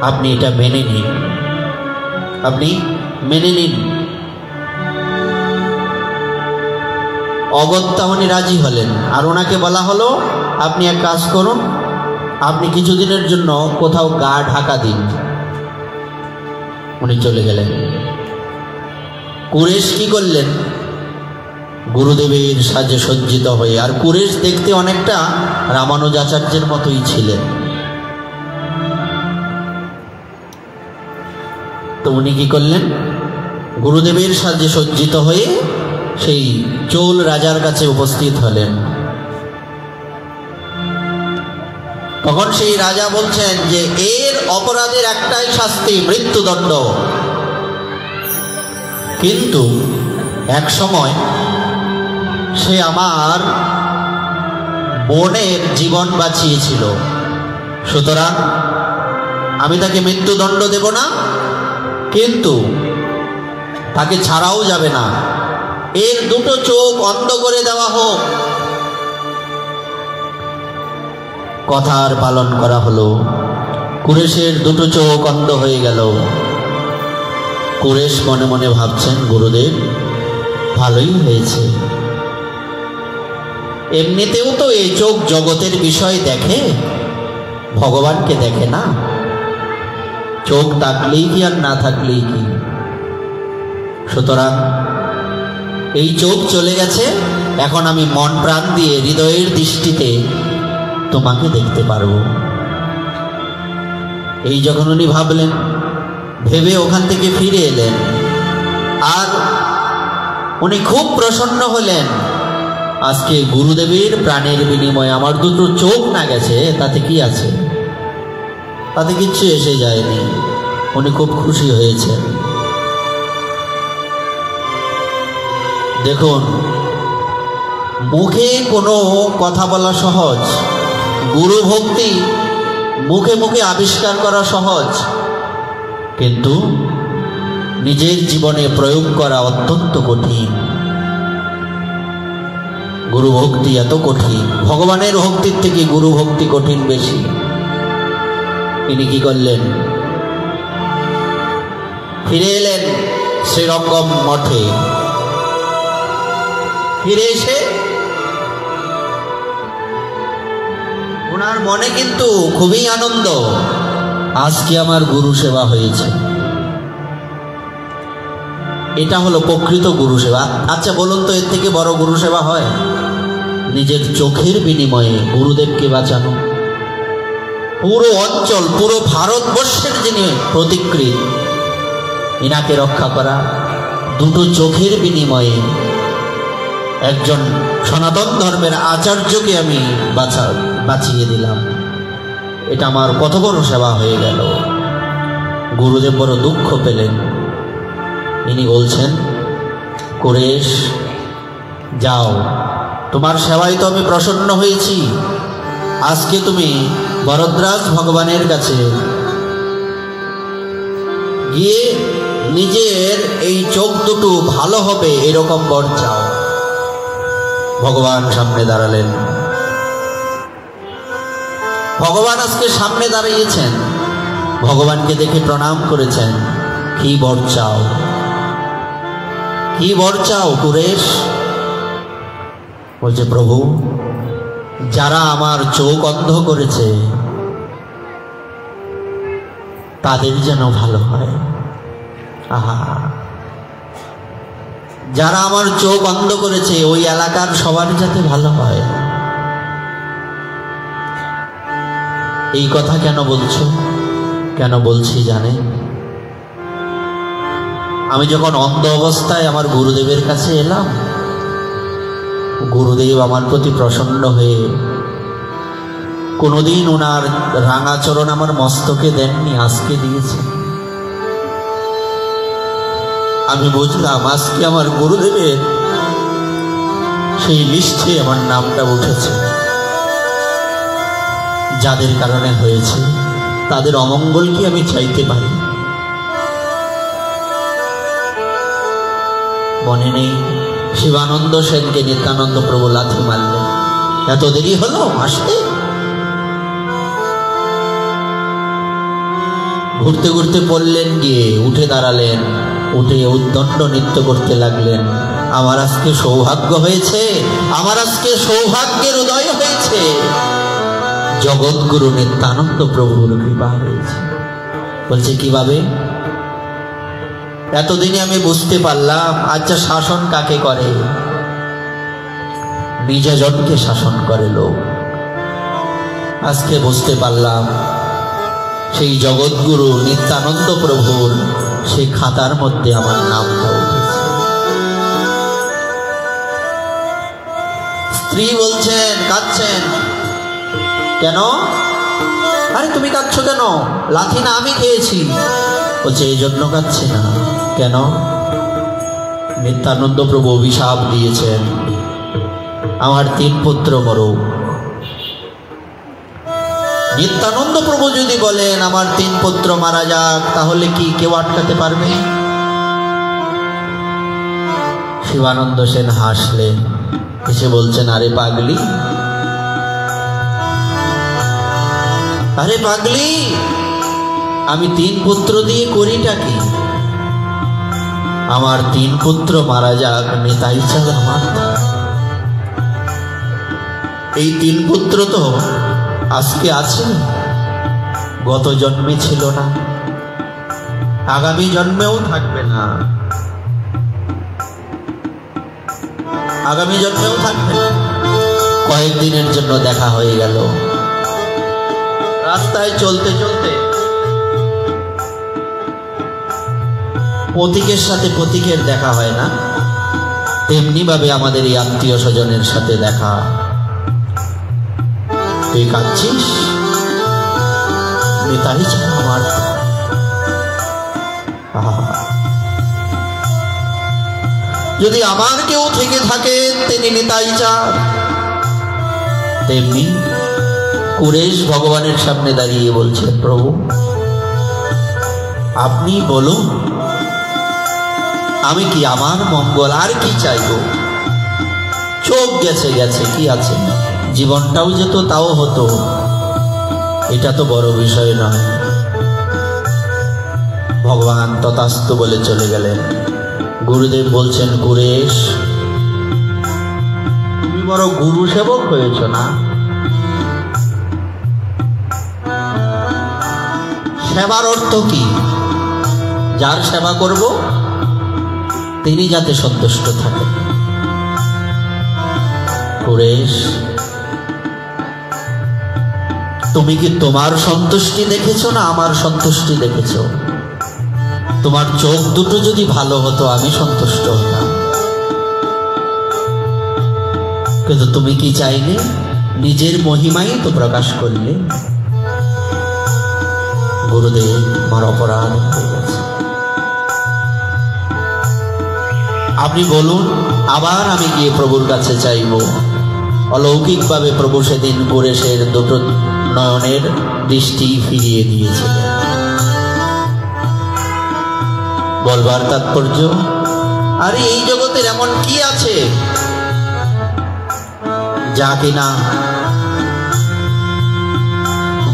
Speaker 1: আপনি এটা মেনে নিন, আপনি মেনে নিন। অগত্যা উনি রাজি হলেন। আর ওনাকে বলা হলো আপনি এক কাজ করুন, আপনি কিছুদিনের জন্য কোথাও গা ঢাকা দিন। উনি চলে গেলেন। কুরেশ কি করলেন? গুরুদেবের সাজে সজ্জিত হয়ে। আর কুরেশ দেখতে অনেকটা রামানুজাচার্যের মতোই ছিলেন। তো উনি কি করলেন? গুরুদেবের সাজে সজ্জিত হয়ে সেই চোল রাজার কাছে উপস্থিত হলেন। তখন সেই রাজা বলছেন যে এর অপরাধের একটাই শাস্তি, মৃত্যুদণ্ড। কিন্তু এক সময় সে আমার বোনের জীবন বাঁচিয়েছিল, সুতরাং আমি তাকে মৃত্যুদণ্ড দেব না, কিন্তু তাকে ছাড়াও যাবে না, এর দুটো চোখ অন্ধ করে দেওয়া হোক। কথার পালন করা হলো। কুরেশের দুটো চোখ অন্ধ হয়ে গেল। কুরেশ মনে মনে ভাবছেন গুরুদেব ভালোই হয়েছে, এমনিতেও তো এই চোখ জগতের বিষয় দেখে, ভগবানকে দেখে না। চোখ থাকলেই কি আর না থাকলেই কি, সুতরাং এই চোখ চলে গেছে, এখন আমি মন প্রাণ দিয়ে হৃদয়ের দৃষ্টিতে তোমাকে দেখতে পারবো। এই যখন উনি ভাবলেন, ভেবে ওখান থেকে ফিরে এলেন। আর উনি খুব প্রসন্ন হলেন, আজকে গুরুদেবের প্রাণের বিনিময়ে আমার দুটো চোখ না গেছে, তাতে কি আছে, তাতে কিচ্ছু এসে যায়নি। উনি খুব খুশি হয়েছেন। দেখুন, মুখে কোনো কথা বলা সহজ, গুরু ভক্তি মুখে মুখে আবিষ্কার করা সহজ, কিন্তু নিজের জীবনে প্রয়োগ করা অত্যন্ত কঠিন। গুরু ভক্তি এত কঠিন, ভগবানের ভক্তির থেকে গুরু ভক্তি কঠিন বেশি। তিনি কি করলেন? ফিরে এলেন শ্রীরঙ্গম মঠে। ফিরে এসে ওনার মনে কিন্তু খুবই আনন্দ, আজকে আমার গুরু সেবা হয়েছে। এটা হলো প্রকৃত গুরু সেবা। আচ্ছা বলুন তো, এর থেকে বড় গুরু সেবা হয়? নিজের চোখের বিনিময়ে গুরুদেবকে বাঁচানো। পুরো অঞ্চল, পুরো ভারতবর্ষের যিনি প্রতিকৃত, ইনাকে রক্ষা করা, দুটো চোখের বিনিময়ে একজন সনাতন ধর্মের আচার্যকে আমি বাঁচিয়ে দিলাম। এটা আমার কত বড় সেবা হয়ে গেল। গুরুদেব বড় দুঃখ পেলেন। ইনি বলছেন, কুরেশ যাও, তোমার সেবায় তো আমি প্রসন্ন হয়েছি, আজকে তুমি বরদ্রাজ ভগবানের কাছে গিয়ে নিজের এই চোখ দুটো ভালো হবে এরকম বর চাও। ভগবান সামনে দাঁড়ালেন। ভগবান আজকে সামনে দাঁড়িয়েছেন, ভগবানকে দেখে প্রণাম করেছেন। কি বর চাও, কি বর চাও কুরেশ? বলছে, প্রভু যারা আমার চোখ অন্ধ করেছে তাদের যেন ভালো হয়। আহা, যারা আমার চোখ অন্ধ করেছে ওই এলাকার সবার যাতে ভালো হয়। এই কথা কেন বলছো? কেন বলছি জানে? আমি যখন অন্ধ অবস্থায় আমার গুরুদেবের কাছে এলাম, গুরুদেব আমার প্রতি প্রসন্ন হয়ে কোনোদিন ওনার রাঙা চরণ আমার মস্তকে দেননি, আজকে দিয়েছে। আমি বুঝলাম আজকে আমার গুরুদেবের সেই লিস্টে আমার নামটা উঠেছে। যাদের কারণে হয়েছে তাদের অমঙ্গল কি আমি চাইতে পারি? মনে নেই শিবানন্দ সেনকে নিত্যানন্দ প্রভু লাথি মারলেন, এত দেরি হলো আসতে? ঘুরতে ঘুরতে পড়লেন, গিয়ে উঠে দাঁড়ালেন, উঠে উদ্দণ্ড নৃত্য করতে লাগলেন। আমার আজকে সৌভাগ্য হয়েছে, আমার আজকে সৌভাগ্যের উদয় হয়েছে, জগৎগুরু নিত্যানন্দ প্রভুর কৃপা হয়েছে। বলছে কিভাবে? এতদিনে আমি বুঝতে পারলাম, আচ্ছা শাসন কাকে করে? নিজজনকে শাসন করে লোক। আজকে বুঝতে পারলাম সেই জগৎগুরু নিত্যানন্দ প্রভুর সেই খাতার মধ্যে আমার নামটা উঠেছে। স্ত্রী বলছেন, কাঁদছেন কেন? আরে তুমি কাঁদছো কেন? লাথি না আমি খেয়েছি। বলছে এই জন্য কাঁদছি না। কেন? নিত্যানন্দ প্রভু অভিশাপ দিয়েছেন আমার 3 পুত্র মরুক। নিত্যানন্দ প্রভু যদি বলেন আমার 3 পুত্র মারা যাক, তাহলে কি কেউ আটকাতে পারবে? শিবানন্দ সেন হাসলেন, এসে বলছেন, আরে পাগলি, আরে পাগলি, আমি 3 পুত্র দিয়ে করিটা কি? আমার 3 পুত্র মারা যাক, নিতাই চাঁদ আমার। এই 3 পুত্র তো আজকে আছে, গত জন্মে ছিল না, আগামী জন্মেও থাকবে না, আগামী জন্মেও থাকবে না। কয়েকদিনের জন্য দেখা হয়ে গেল। রাস্তায় চলতে চলতে পথিকের সাথে পথিকের দেখা হয় না, তেমনি ভাবে আমাদের এই আত্মীয় স্বজনের সাথে দেখা। তুই কাঁদছিস? নিতাই চাঁদ আমার। যদি আমার কেউ থেকে থাকে তিনি নিতাই চাঁদ। তেমনি কুরেশ ভগবানের সামনে দাঁড়িয়ে বলছেন, প্রভু আপনি বলুন, আমি কি আমার মঙ্গল আর কি চাইব? চোখ গেছে গেছে, কি আছে, জীবনটাও যেত তাও হতো, এটা তো বড় বিষয় নয়। ভগবান তথাস্তু বলে চলে গেলেন। গুরুদেব বলছেন, কুরেশ তুমি বড় গুরু সেবক হয়েছ না? সেবার অর্থ কি? যার সেবা করব তিনি যাতে সন্তুষ্ট থাকেন। কুরেশ তুমি কি তোমার সন্তুষ্টি দেখেছো না আমার সন্তুষ্টি দেখেছো? তোমার চোখ দুটো যদি ভালো হতো আমি সন্তুষ্ট হতাম, কিন্তু তুমি কি চাইলে? নিজের মহিমাই তো প্রকাশ করলে। গুরুদেব আমার অপরাধ হয়ে গেছে, আপনি বলুন, আবার আমি গিয়ে প্রভুর কাছে চাইব। অলৌকিকভাবে প্রভু সেদিন কুরেশের দুটো নয়নের দৃষ্টি ফিরিয়ে দিয়েছিলেন। বলবার তাৎপর্য, আরে এই জগতের এমন কি আছে যা কিনা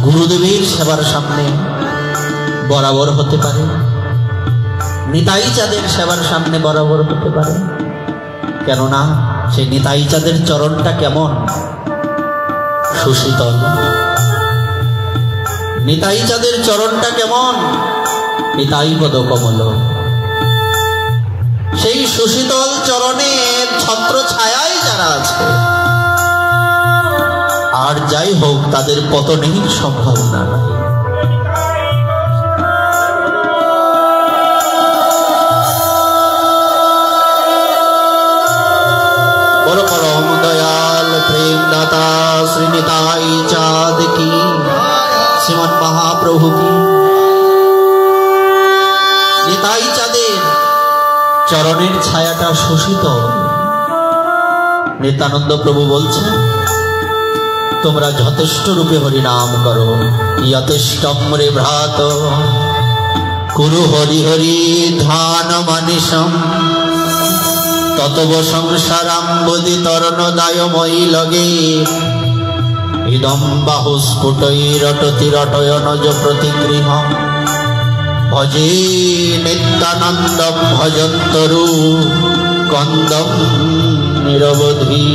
Speaker 1: গুরুদেবের সেবার সামনে বরাবর হতে পারে, নিতাই চাঁদের সেবার সামনে বরাবর হতে পারে? কেননা সেই নিতাই চাঁদের চরণটা কেমন সুশীতল, নিতাই চাঁদের চরণটা কেমন নিতাই পদ কমল। সেই সুশীতল চরণের ছত্র ছায়ায় যারা আছে, আর যাই হোক তাদের পতনেই সম্ভাবনা নাই। পরম দয়াল প্রেম দাতা শ্রী নিতাই চাঁদ কি নিতাই চাঁদের চরণের ছায়াটা শোষিত। নিত্যানন্দ প্রভু বলছেন, তোমরা যথেষ্ট রূপে হরিনাম করো। যথেষ্টম রে ভ্রাত কুরু হরি হরি ধ্যান মানিসম ততব সংসারাম্বুদি তরণদায়ময়ী লগে ইদম বাহুস্ফুটৈরটতিরটয়নজ প্রতিগৃহম ভজে নিত্যানন্দম ভজন্তরু কন্দম নিরবধি।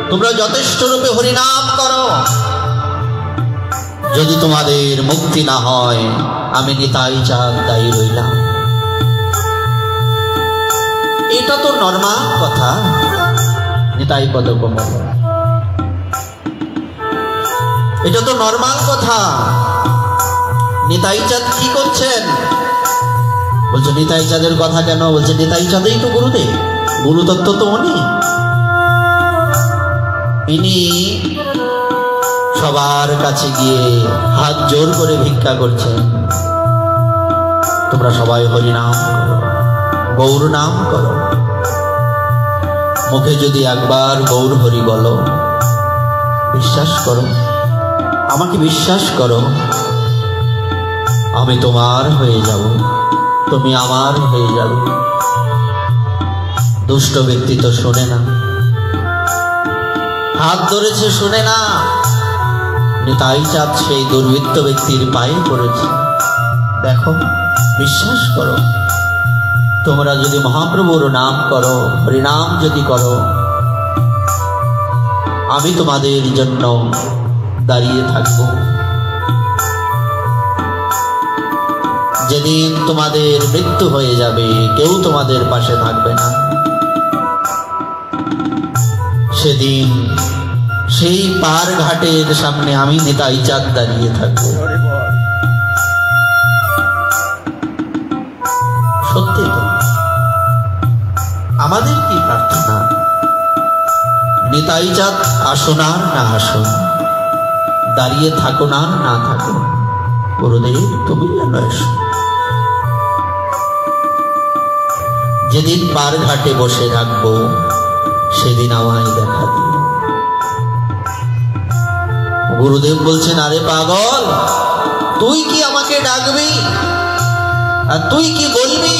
Speaker 1: তোমরা যথেষ্ট রূপে হরিনাম করো। যদি তোমাদের মুক্তি না হয়, আমি নিতাই চাঁদ দায়ী রইলাম। এটা তো নরমাল কথা। নিতাই পদকমল, এটা তো নরমাল কথা। নিতাই চাঁদ কি করছেন? বলছে নিতাই চাঁদের কথা কেন? বলছে নিতাই চাঁদেই তো গুরুদেব, গুরুতত্ত্ব তো উনি। ইনি সবার কাছে গিয়ে হাত জোর করে ভিক্ষা করছেন, তোমরা সবাই হরিনাম করো, গৌর নাম করো। মুখে যদি একবার গৌর হরি বলো, বিশ্বাস করো, আমাকে বিশ্বাস করো, আমি তোমার হয়ে যাব, তুমি আমার হয়ে যাবে। দুষ্ট ব্যক্তি তো শোনে না, হাত ধরেছে শোনে না। নিতাই চাঁদ সেই দুর্বৃত্ত ব্যক্তির পায়ে পড়েছে। দেখো, বিশ্বাস করো, তোমরা যদি মহাপ্রভুর নাম করো, হরিনাম যদি করো, আমি তোমাদের জন্য দাঁড়িয়ে থাকবো। যেদিন তোমাদের মৃত্যু হয়ে যাবে, কেউ তোমাদের পাশে থাকবে না, সেদিন সেই পার ঘাটের সামনে আমি নিতাই চাঁদ দাঁড়িয়ে থাকবো। সত্যি তো আমাদের কি প্রার্থনা? নিতাই চাঁদ আসুন আর না আসুন, দাঁড়িয়ে থাকুন আর না থাকুন, গুরুদেব তুমি যেন এসো। যেদিন পার ঘাটে বসে থাকবো, সেদিন আমায় দেখা দিও। গুরুদেব বলছেন, আরে পাগল, তুই কি আমাকে ডাকবি আর তুই কি বলবি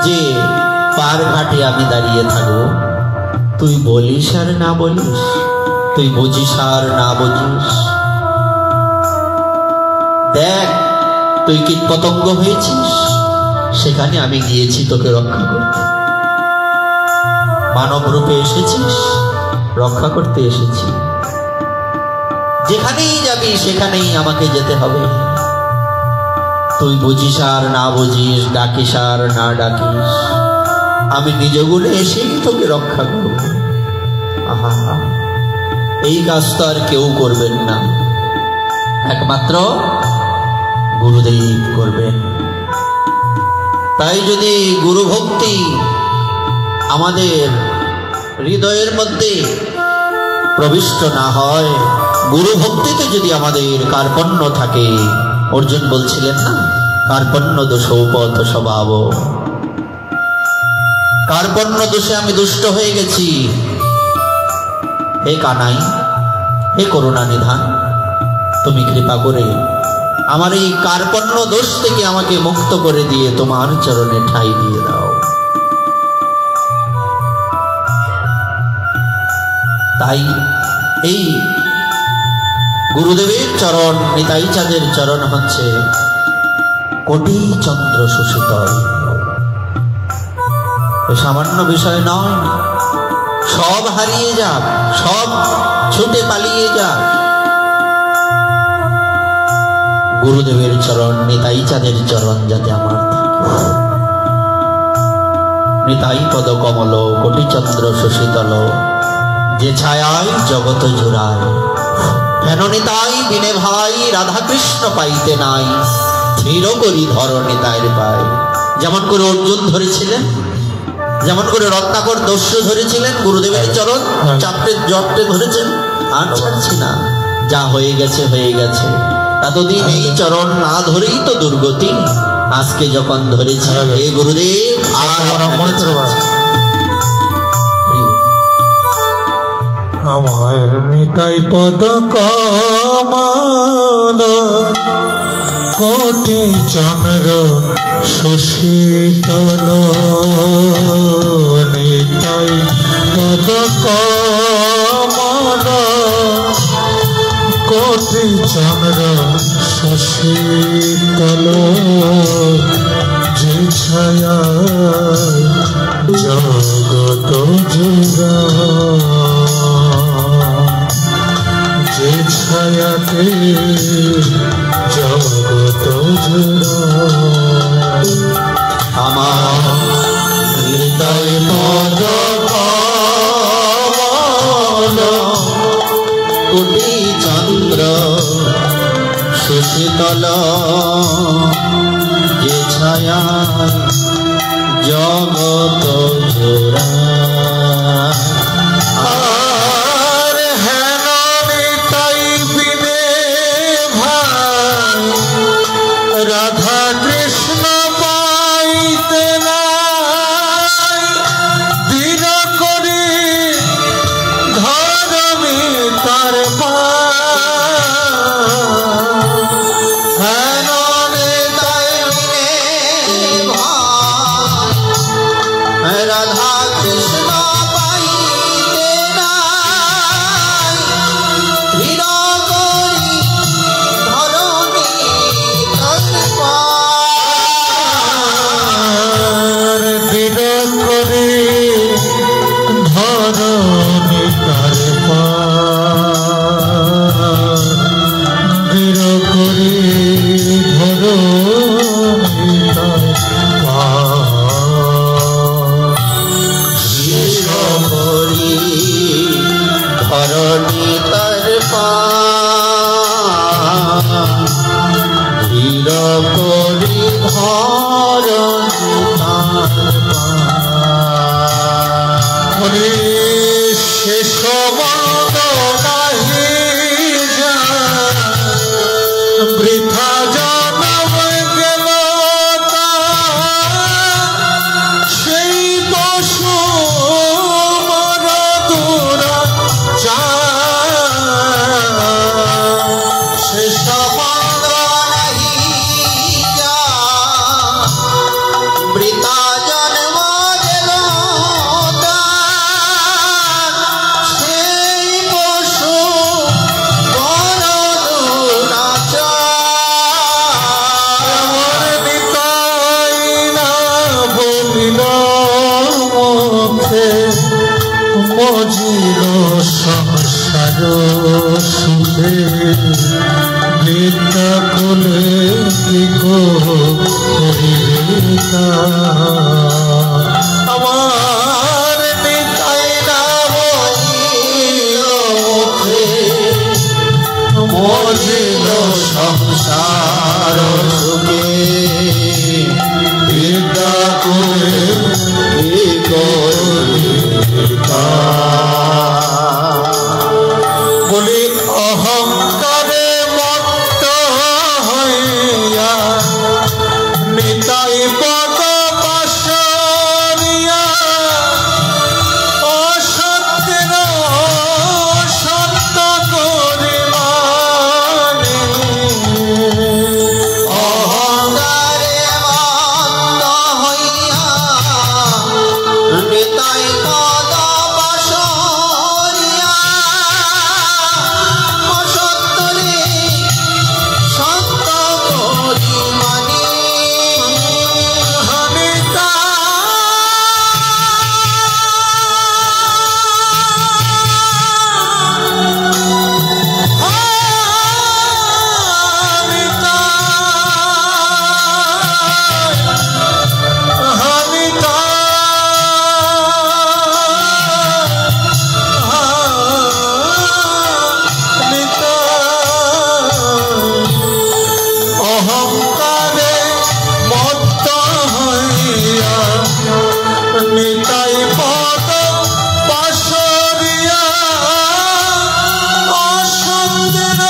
Speaker 1: যে পার ঘাটে আমি দাঁড়িয়ে থাকবো? তুই বলিস আর না বলিস, তুই বুঝিস আর না বুঝিস। দেখ, তুই কীট পতঙ্গ হয়েছিস, সেখানে আমি গিয়েছি তোকে রক্ষা করতে। মানব রূপে এসেছিস, রক্ষা করতে এসেছি। যেখানেই যাবি সেখানেই আমাকে যেতে হবে। তুই বুঝিস আর না বুঝিস, ডাকিস আর না ডাকিস, আমি নিজ গুণে এসেই তোকে রক্ষা করব। আহা, এই কাজ তো আর কেউ করবেন না, একমাত্র গুরুদেব করবেন। তাই যদি গুরু ভক্তি আমাদের হৃদয়ের মধ্যে প্রবিষ্ট না হয়, গুরু ভক্তিতে যদি আমাদের কার্পণ্য থাকে, অর্জুন বলছিলেন না, কার্পণ্য দোষৌপথ স্বভাব, কার্পণ্য দোষে আমি দুষ্ট হয়ে গেছি। হে কানাই, হে করুণা নিধান, তুমি কৃপা করে আমার এই কার্পণ্য দোষ থেকে আমাকে মুক্ত করে দিয়ে তোমার চরণে ঠাঁই দিয়ে দাও। তাই এই গুরুদেবের চরণ, নিতাই চাঁদের চরণ হচ্ছে কোটি চন্দ্র সুশীতল। সামান্য বিষয় নয়, সব হারিয়ে যাক, সব ছুটে পালিয়ে যাক, গুরুদেবের চরণ, নিতাই চাঁদের চরণ যাতে আমার থাকে। নিতাই পদ কমল কোটি চন্দ্র সুশীতল, যে ছায়ায় জগত জুড়ায়। হেন নিতাই বিনে ভাই রাধাকৃষ্ণ পাইতে নাই, ধীর করি ধর নিতাইয়ের পায়। যেমন করে অর্জুন ধরেছিলেন, যেমন করে রত্নাকর দস্যু ধরেছিলেন, গুরুদেবের চরণ চাপড়ে জপটে ধরেছেন, আর ছাড়ছি না, যা হয়ে গেছে হয়ে গেছে, এতদিন এই চরণ না ধরেই তো দুর্গতি, আজকে যখন ধরেছি হে গুরুদেব
Speaker 2: আমার নিতাই পদ কমল কোটি চন্দ্র সুশীতল নিতাই পদ কমল কোটি চন্দ্র সুশীতল যে ছায়া জগত জুড়া যে ছায়াতে জগত জুড়া
Speaker 1: আমার
Speaker 2: হৃদয় পদ কমল
Speaker 1: কোটি চন্দ্র সুশীতল যে ছায়া জগত জোড়া
Speaker 2: আর হেন নিতাই বিনে ভাই রাধা কৃষ্ণ পাইতে নাই দিন করি ধরমি তার হেন
Speaker 1: নিতাই বিনে ভাই রাধা কৃষ্ণ পাইতে নাই ধীর করি ধরণী তর
Speaker 2: আর দিন করে ধরনি তার দিন করে ধরনি তার
Speaker 1: ধীর করি ধরণী তর ধীর করি ধরণী
Speaker 2: হরে শেষ মন্দ নাহি যায় বৃথা জনম গেল তার সেই পশু মর দূরা চায় শেষ
Speaker 1: মন্দ নাহি যায় বৃথা জন্ম গেল তার সেই পশু বড় দুরাচার
Speaker 2: আমার নিতাই না বলিল মুখে মজিল সংসার সুখে বিদ্যা কোলে কি গো করিবে তা আমার নিতাই না বলিল মুখে
Speaker 1: মজিল সংসার সুখে
Speaker 2: বিদ্যা কোলে
Speaker 1: কি করিতা
Speaker 2: বলি অহংকারে মত্ত হইয়া নিতাই পদ পাশরিয়া অসত্যের সত্য করি মানে
Speaker 1: অহংকারে মত্ত হইয়া নিতাই পদ পাশরিয়া অসত্যরে সত্য করি মানে
Speaker 2: হনিতা অহংকারে মত্ত হইয়া নিতাই পদ পাশরিয়া অসত্যের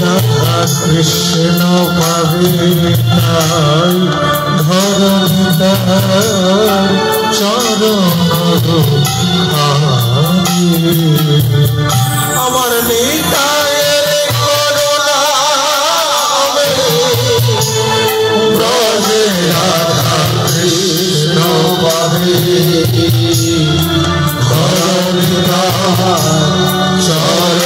Speaker 2: রাধা কৃষ্ণ পাবে তাই ধরণী তার চরণ আমার নিতায়ের করুণা ব্রজে রাধা কৃষ্ণ পাবে ধরণী তার চরণ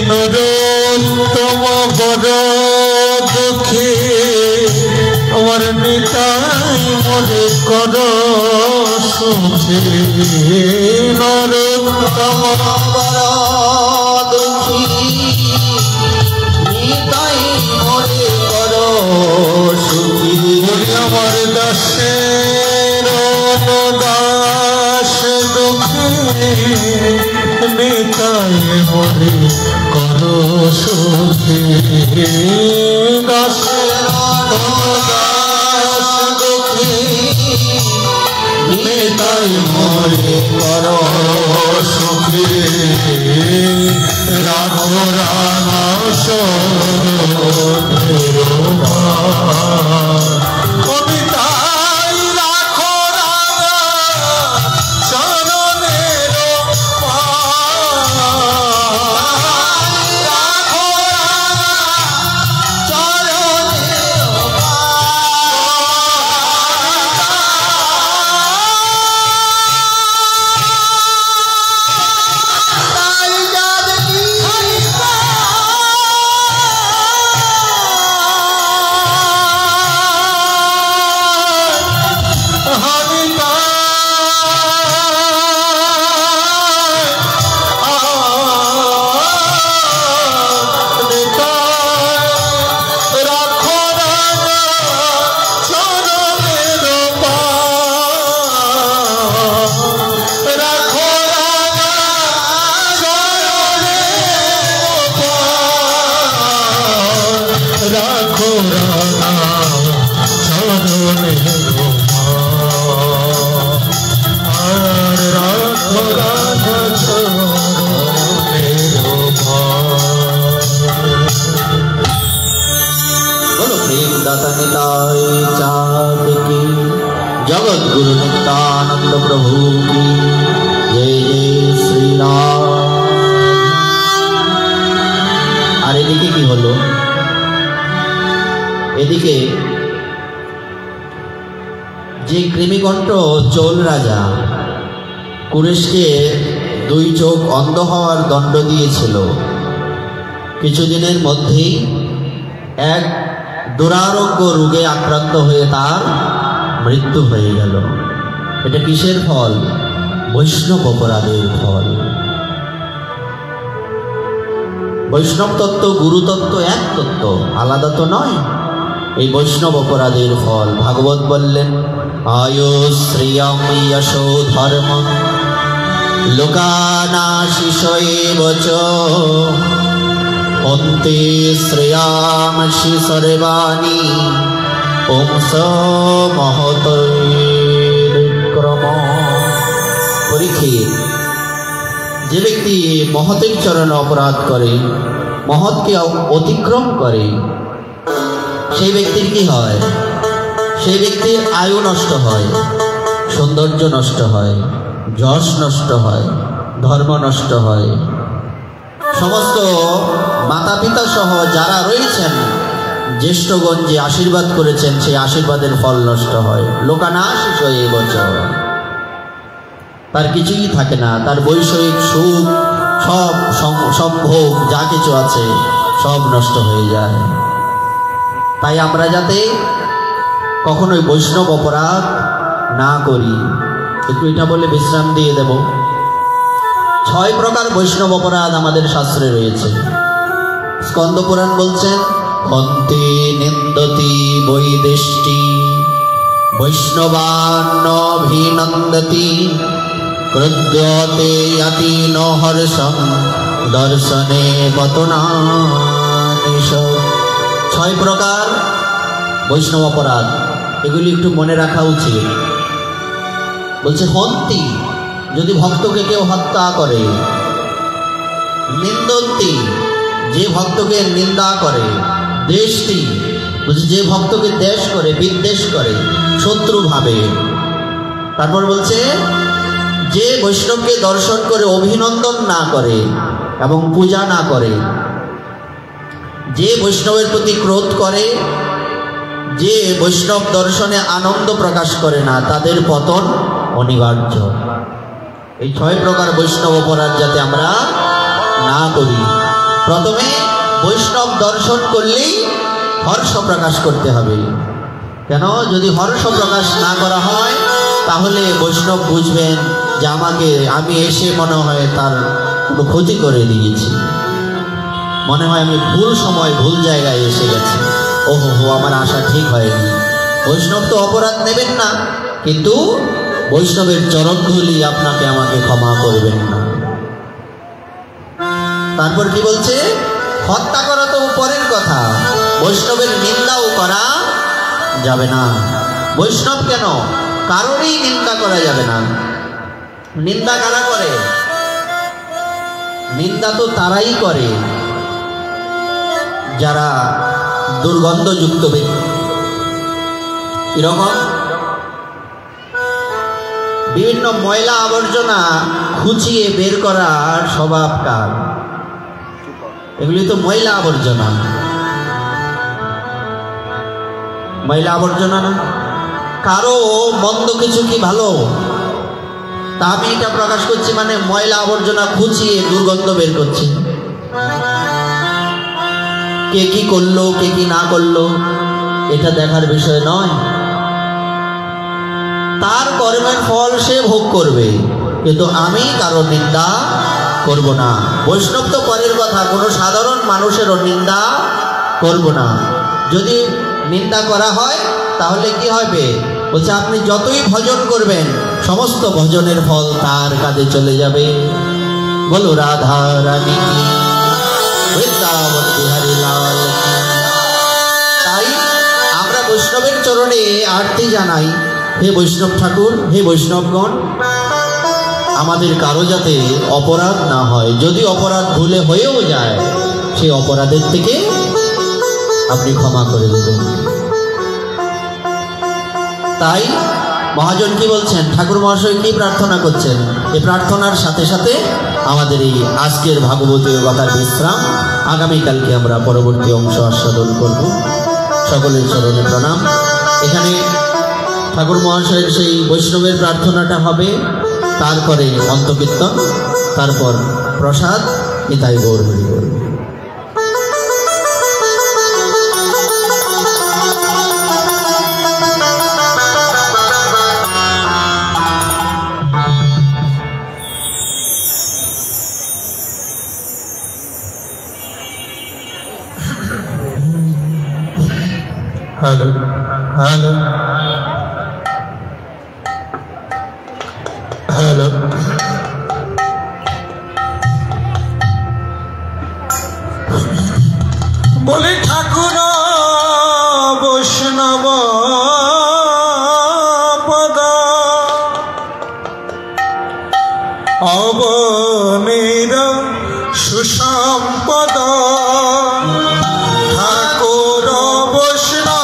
Speaker 2: নরোত্তম বড় দুঃখী আমার নিতাই মনে কর সুখী নরোত্তম
Speaker 1: বড় দুঃখী নিতাই মনে কর সুখী
Speaker 2: আমার দাসের দাস দুঃখী নিতাই মনে কর সুখী দাসের দাস দুঃখী নিতাই মনে কর সুখী রাঘব রামা কবিতাই রাখো রাঙা চরণের রাখো রাঙা চরণের আর রাখো রাঙা চরণের
Speaker 1: बोलो प्रेम दाता निताय चाँद की जगत गुरु नित्यानंद प्रभु की जय जय श्री राम। আর এদিকে কি হলো? এদিকে যে কৃমিকণ্ঠ চোল রাজা কুরেশকে 2 চোখ অন্ধ হওয়ার দণ্ড দিয়েছিল, কিছুদিনের মধ্যেই এক দুরারোগ্য রোগে আক্রান্ত হয়ে তার মৃত্যু হয়ে গেল। এটা কিসের ফল? বৈষ্ণব অপরাধের ফল। বৈষ্ণব তত্ত্ব গুরু তত্ত্ব এক তত্ত্ব, আলাদা তো নয়। এই বৈষ্ণব অপরাধের ফল ভাগবত বললেন, আয়ু শ্রিয়ম যশো ধর্ম লোকানাশিষয়েব চ অন্তে শ্রেয়ামসি সর্বাণি পুংস মহতৈর্ক্রম। পরীক্ষিত, যে ব্যক্তি মহতের চরণে অপরাধ করে, মহৎকে অতিক্রম করে, সেই ব্যক্তির কি হয়? সেই ব্যক্তির আয়ু নষ্ট হয়, সৌন্দর্য নষ্ট হয়, যশ নষ্ট হয়, ধর্ম নষ্ট হয়। সমস্ত মাতা পিতা সহ যারা রয়েছেন, জ্যেষ্ঠগণ যে আশীর্বাদ করেছেন, সেই আশীর্বাদের ফল নষ্ট হয়। লোকানাশিস হয়ে বছর তার কিছুই থাকে না, তার বৈষয়িক সুখ সব সম্ভোগ যা কিছু আছে সব নষ্ট হয়ে যায়। তাই আমরা যাতে কখনোই বৈষ্ণব অপরাধ না করি, একটু এটা বলে বিশ্রাম দিয়ে দেব। 6 প্রকার বৈষ্ণব অপরাধ আমাদের শাস্ত্রে রয়েছে। স্কন্দ পুরাণ বলছেন, হন্তি নিন্দতি বৈদেষ্টি বৈষ্ণবান্নভিনন্দতি ক্রুদ্ধতে অতি ন হর্ষং দর্শনে পতনানিশ। 6 প্রকার বৈষ্ণব অপরাধ, এগুলি একটু মনে রাখা উচিত। বলছে হন্তি, যদি ভক্তকে কেউ হত্যা করে, নিন্দন্তি, যে ভক্তকে নিন্দা করে, দেশটি, বলছে যে ভক্তকে দেশ করে, বিদ্বেষ করে, শত্রু ভাবে। তারপর বলছে যে বৈষ্ণবকে দর্শন করে অভিনন্দন না করে এবং পূজা না করে, যে বৈষ্ণবের প্রতি ক্রোধ করে, যে বৈষ্ণব দর্শনে আনন্দ প্রকাশ করে না, তাদের পতন অনিবার্য। এই 6 প্রকার বৈষ্ণব অপরাধ যাতে আমরা না করি। প্রথমে বৈষ্ণব দর্শন করলেই হর্ষ প্রকাশ করতে হবে। কেন? যদি হর্ষ প্রকাশ না করা হয় তাহলে বৈষ্ণব বুঝবেন যে আমি এসে মনে হয় তার কোনো ক্ষতি করে দিয়েছি, মনে হয় আমি ভুল সময় ভুল জায়গায় এসে গেছি, ওহো আমার আশা ঠিক হয়নি। বৈষ্ণব তো অপরাধ নেবেন না, কিন্তু বৈষ্ণবের চরণধুলি আপনাকে আমাকে ক্ষমা করবেন না। তারপর কি বলছে? হত্যা করা তো পরের কথা, বৈষ্ণবের নিন্দাও করা যাবে না। বৈষ্ণব কেন, কারোরই নিন্দা করা যাবে না। নিন্দা কারা করে? নিন্দা তো তারাই করে যারা দুর্গন্ধযুক্ত ব্যক্তি। এরকম বিভিন্ন ময়লা আবর্জনা খুঁচিয়ে বের করার স্বভাব কার? এগুলি তো ময়লা আবর্জনা, ময়লা আবর্জনা না। কারো মন্দ কিছু কি ভালো? তা আমি এটা প্রকাশ করছি, মানে ময়লা আবর্জনা খুঁচিয়ে দুর্গন্ধ বের করছি। কে কি করলো, কে কি না করলো, এটা দেখার বিষয় নয়। তার কর্মের ফল সে ভোগ করবে, কিন্তু আমি কারো নিন্দা করব না। বৈষ্ণব তো পরের কথা, কোনো সাধারণ মানুষেরও নিন্দা করব না। যদি নিন্দা করা হয় তাহলে কি হবে? বলছে আপনি যতই ভজন করবেন সমস্ত ভজনের ফল তার কাছে চলে যাবে। বলো রাধা রানী কি, বৃন্দাবন বিহারী লাল। তাই আমরা বৈষ্ণবের চরণে আরতি জানাই, হে বৈষ্ণব ঠাকুর, হে বৈষ্ণবগণ, আমাদের কারো যাতে অপরাধ না হয়। যদি অপরাধ ভুলে হয়েও যায়, সেই অপরাধের থেকে আপনি ক্ষমা করে দেবেন। তাই মহাজন কি বলছেন, ঠাকুর মহাশয় কি প্রার্থনা করছেন? এই প্রার্থনার সাথে সাথে আমাদের এই আজকের ভাগবতীয় কথার বিশ্রাম। আগামীকালকে আমরা পরবর্তী অংশ আস্বাদন করব। সকলের চরণে প্রণাম। এখানে ঠাকুর মহাশয়ের সেই বৈষ্ণবের প্রার্থনাটা হবে, তারপরে অন্তকীর্তন, তারপর প্রসাদ। নিতাই গৌর হরি বল।
Speaker 2: হ্যালো হ্যালো হ্যালো, বলি ঠাকুর বৈষ্ণব পদ অবনীর সুসম্পদ, ঠাকুর বৈষ্ণব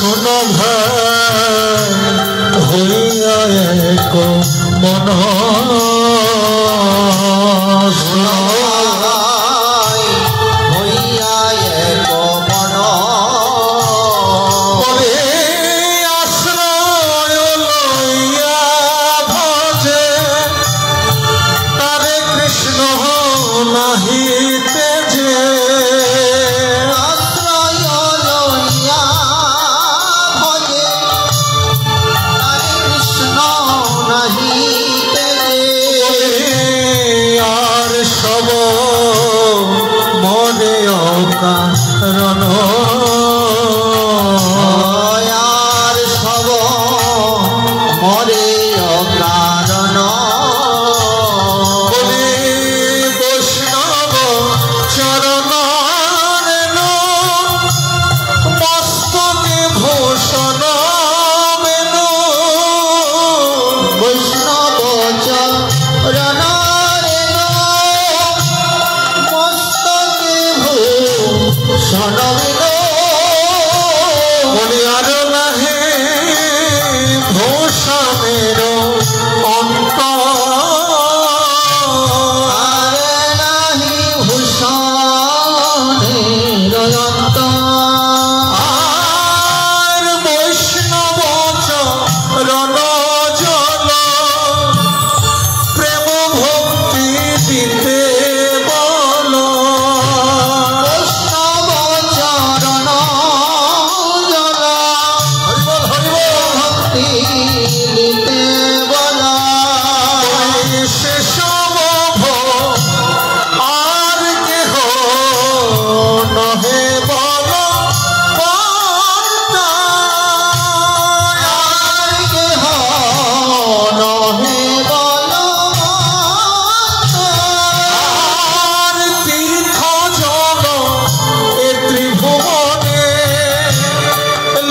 Speaker 2: শোনো ভাই হইয়া এক মন
Speaker 1: হইয়া এক মন
Speaker 2: বলে আশ্রয় লইয়া ভজে তারে কৃষ্ণ নাহিতে যে
Speaker 1: আশ্রয় লইয়া ভজে তারে কৃষ্ণ নাহিতে
Speaker 2: আর সব মনে অকারণ
Speaker 1: আর সব মরে অকারণ
Speaker 2: বলে বৈষ্ণব চরণ মস্তকে ভূষণ মেনু
Speaker 1: বৈষ্ণব চরণ মস্তকে ভূষণ
Speaker 2: বলে আর নাহে ভূষণের অন্ত
Speaker 1: আরে নাহি ভূষণের অন্ত
Speaker 2: আর বৈষ্ণব চরণ জল প্রেম ভক্তি দিতে বল
Speaker 1: বৈষ্ণব চরণ জল
Speaker 2: হরিবল হরিবল
Speaker 1: ভক্তি দিতে বলা
Speaker 2: সে সব আর কেহ নহে বল
Speaker 1: আর কেহ নহে বলবন্ত।
Speaker 2: আর তীর্থ জল এ ত্রিভুবনে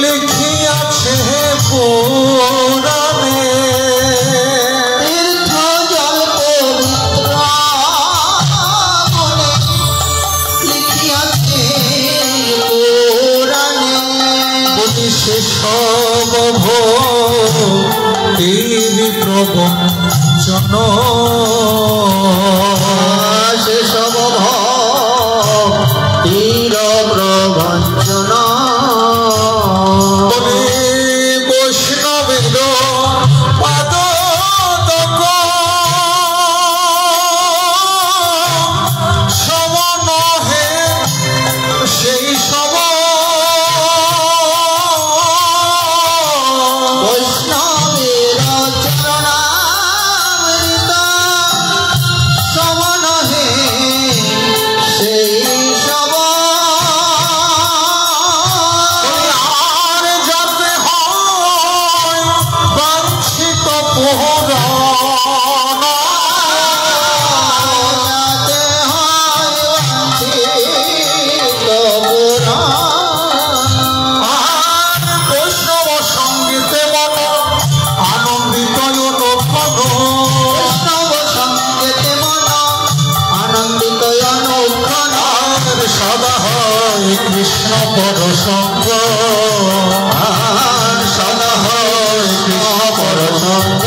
Speaker 2: লিখিয়াছে পুরাণে
Speaker 1: তীর্থ জল পবিত্র মনে লিখিয়াছে পুরাণে।
Speaker 2: বলি সে সব ভক্তি প্রবঞ্চন
Speaker 1: সে সব ভক্তির প্রবঞ্চন।
Speaker 2: বলে বৈষ্ণবের পাদ সব নহে সেই সব
Speaker 1: বৈষ্ণবের চরণামৃত সম নহে সেই সব।
Speaker 2: আর যাতে হয় বাঞ্ছিত পুরাণ
Speaker 1: যাতে হয় বাঞ্ছিত পুরাণ।
Speaker 2: আর বৈষ্ণব সঙ্গীতে মন আনন্দিত অনুপদ
Speaker 1: বৈষ্ণব সঙ্গেতে মন আনন্দিত অনুক্ষণ।
Speaker 2: আর সদা হয় কৃষ্ণ পরসঙ্গ
Speaker 1: আর সদা হয় কৃষ্ণ পরসঙ্গ।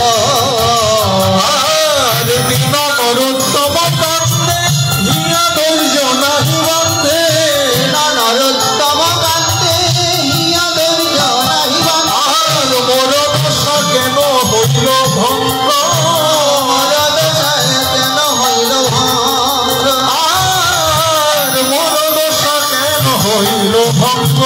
Speaker 2: আর দিন নরোত্তম কান্দে হিয়া ধৈর্য নাহি বন্ধে
Speaker 1: নরোত্তম কান্তে হিয়া ধৈর্য নাহি বান্ধে।
Speaker 2: আর মোর দশা কেন হইল ভঙ্গ
Speaker 1: মরদশায় কেন হইল ভঙ্গ।
Speaker 2: আর মোর দশা কেন হইল ভঙ্গ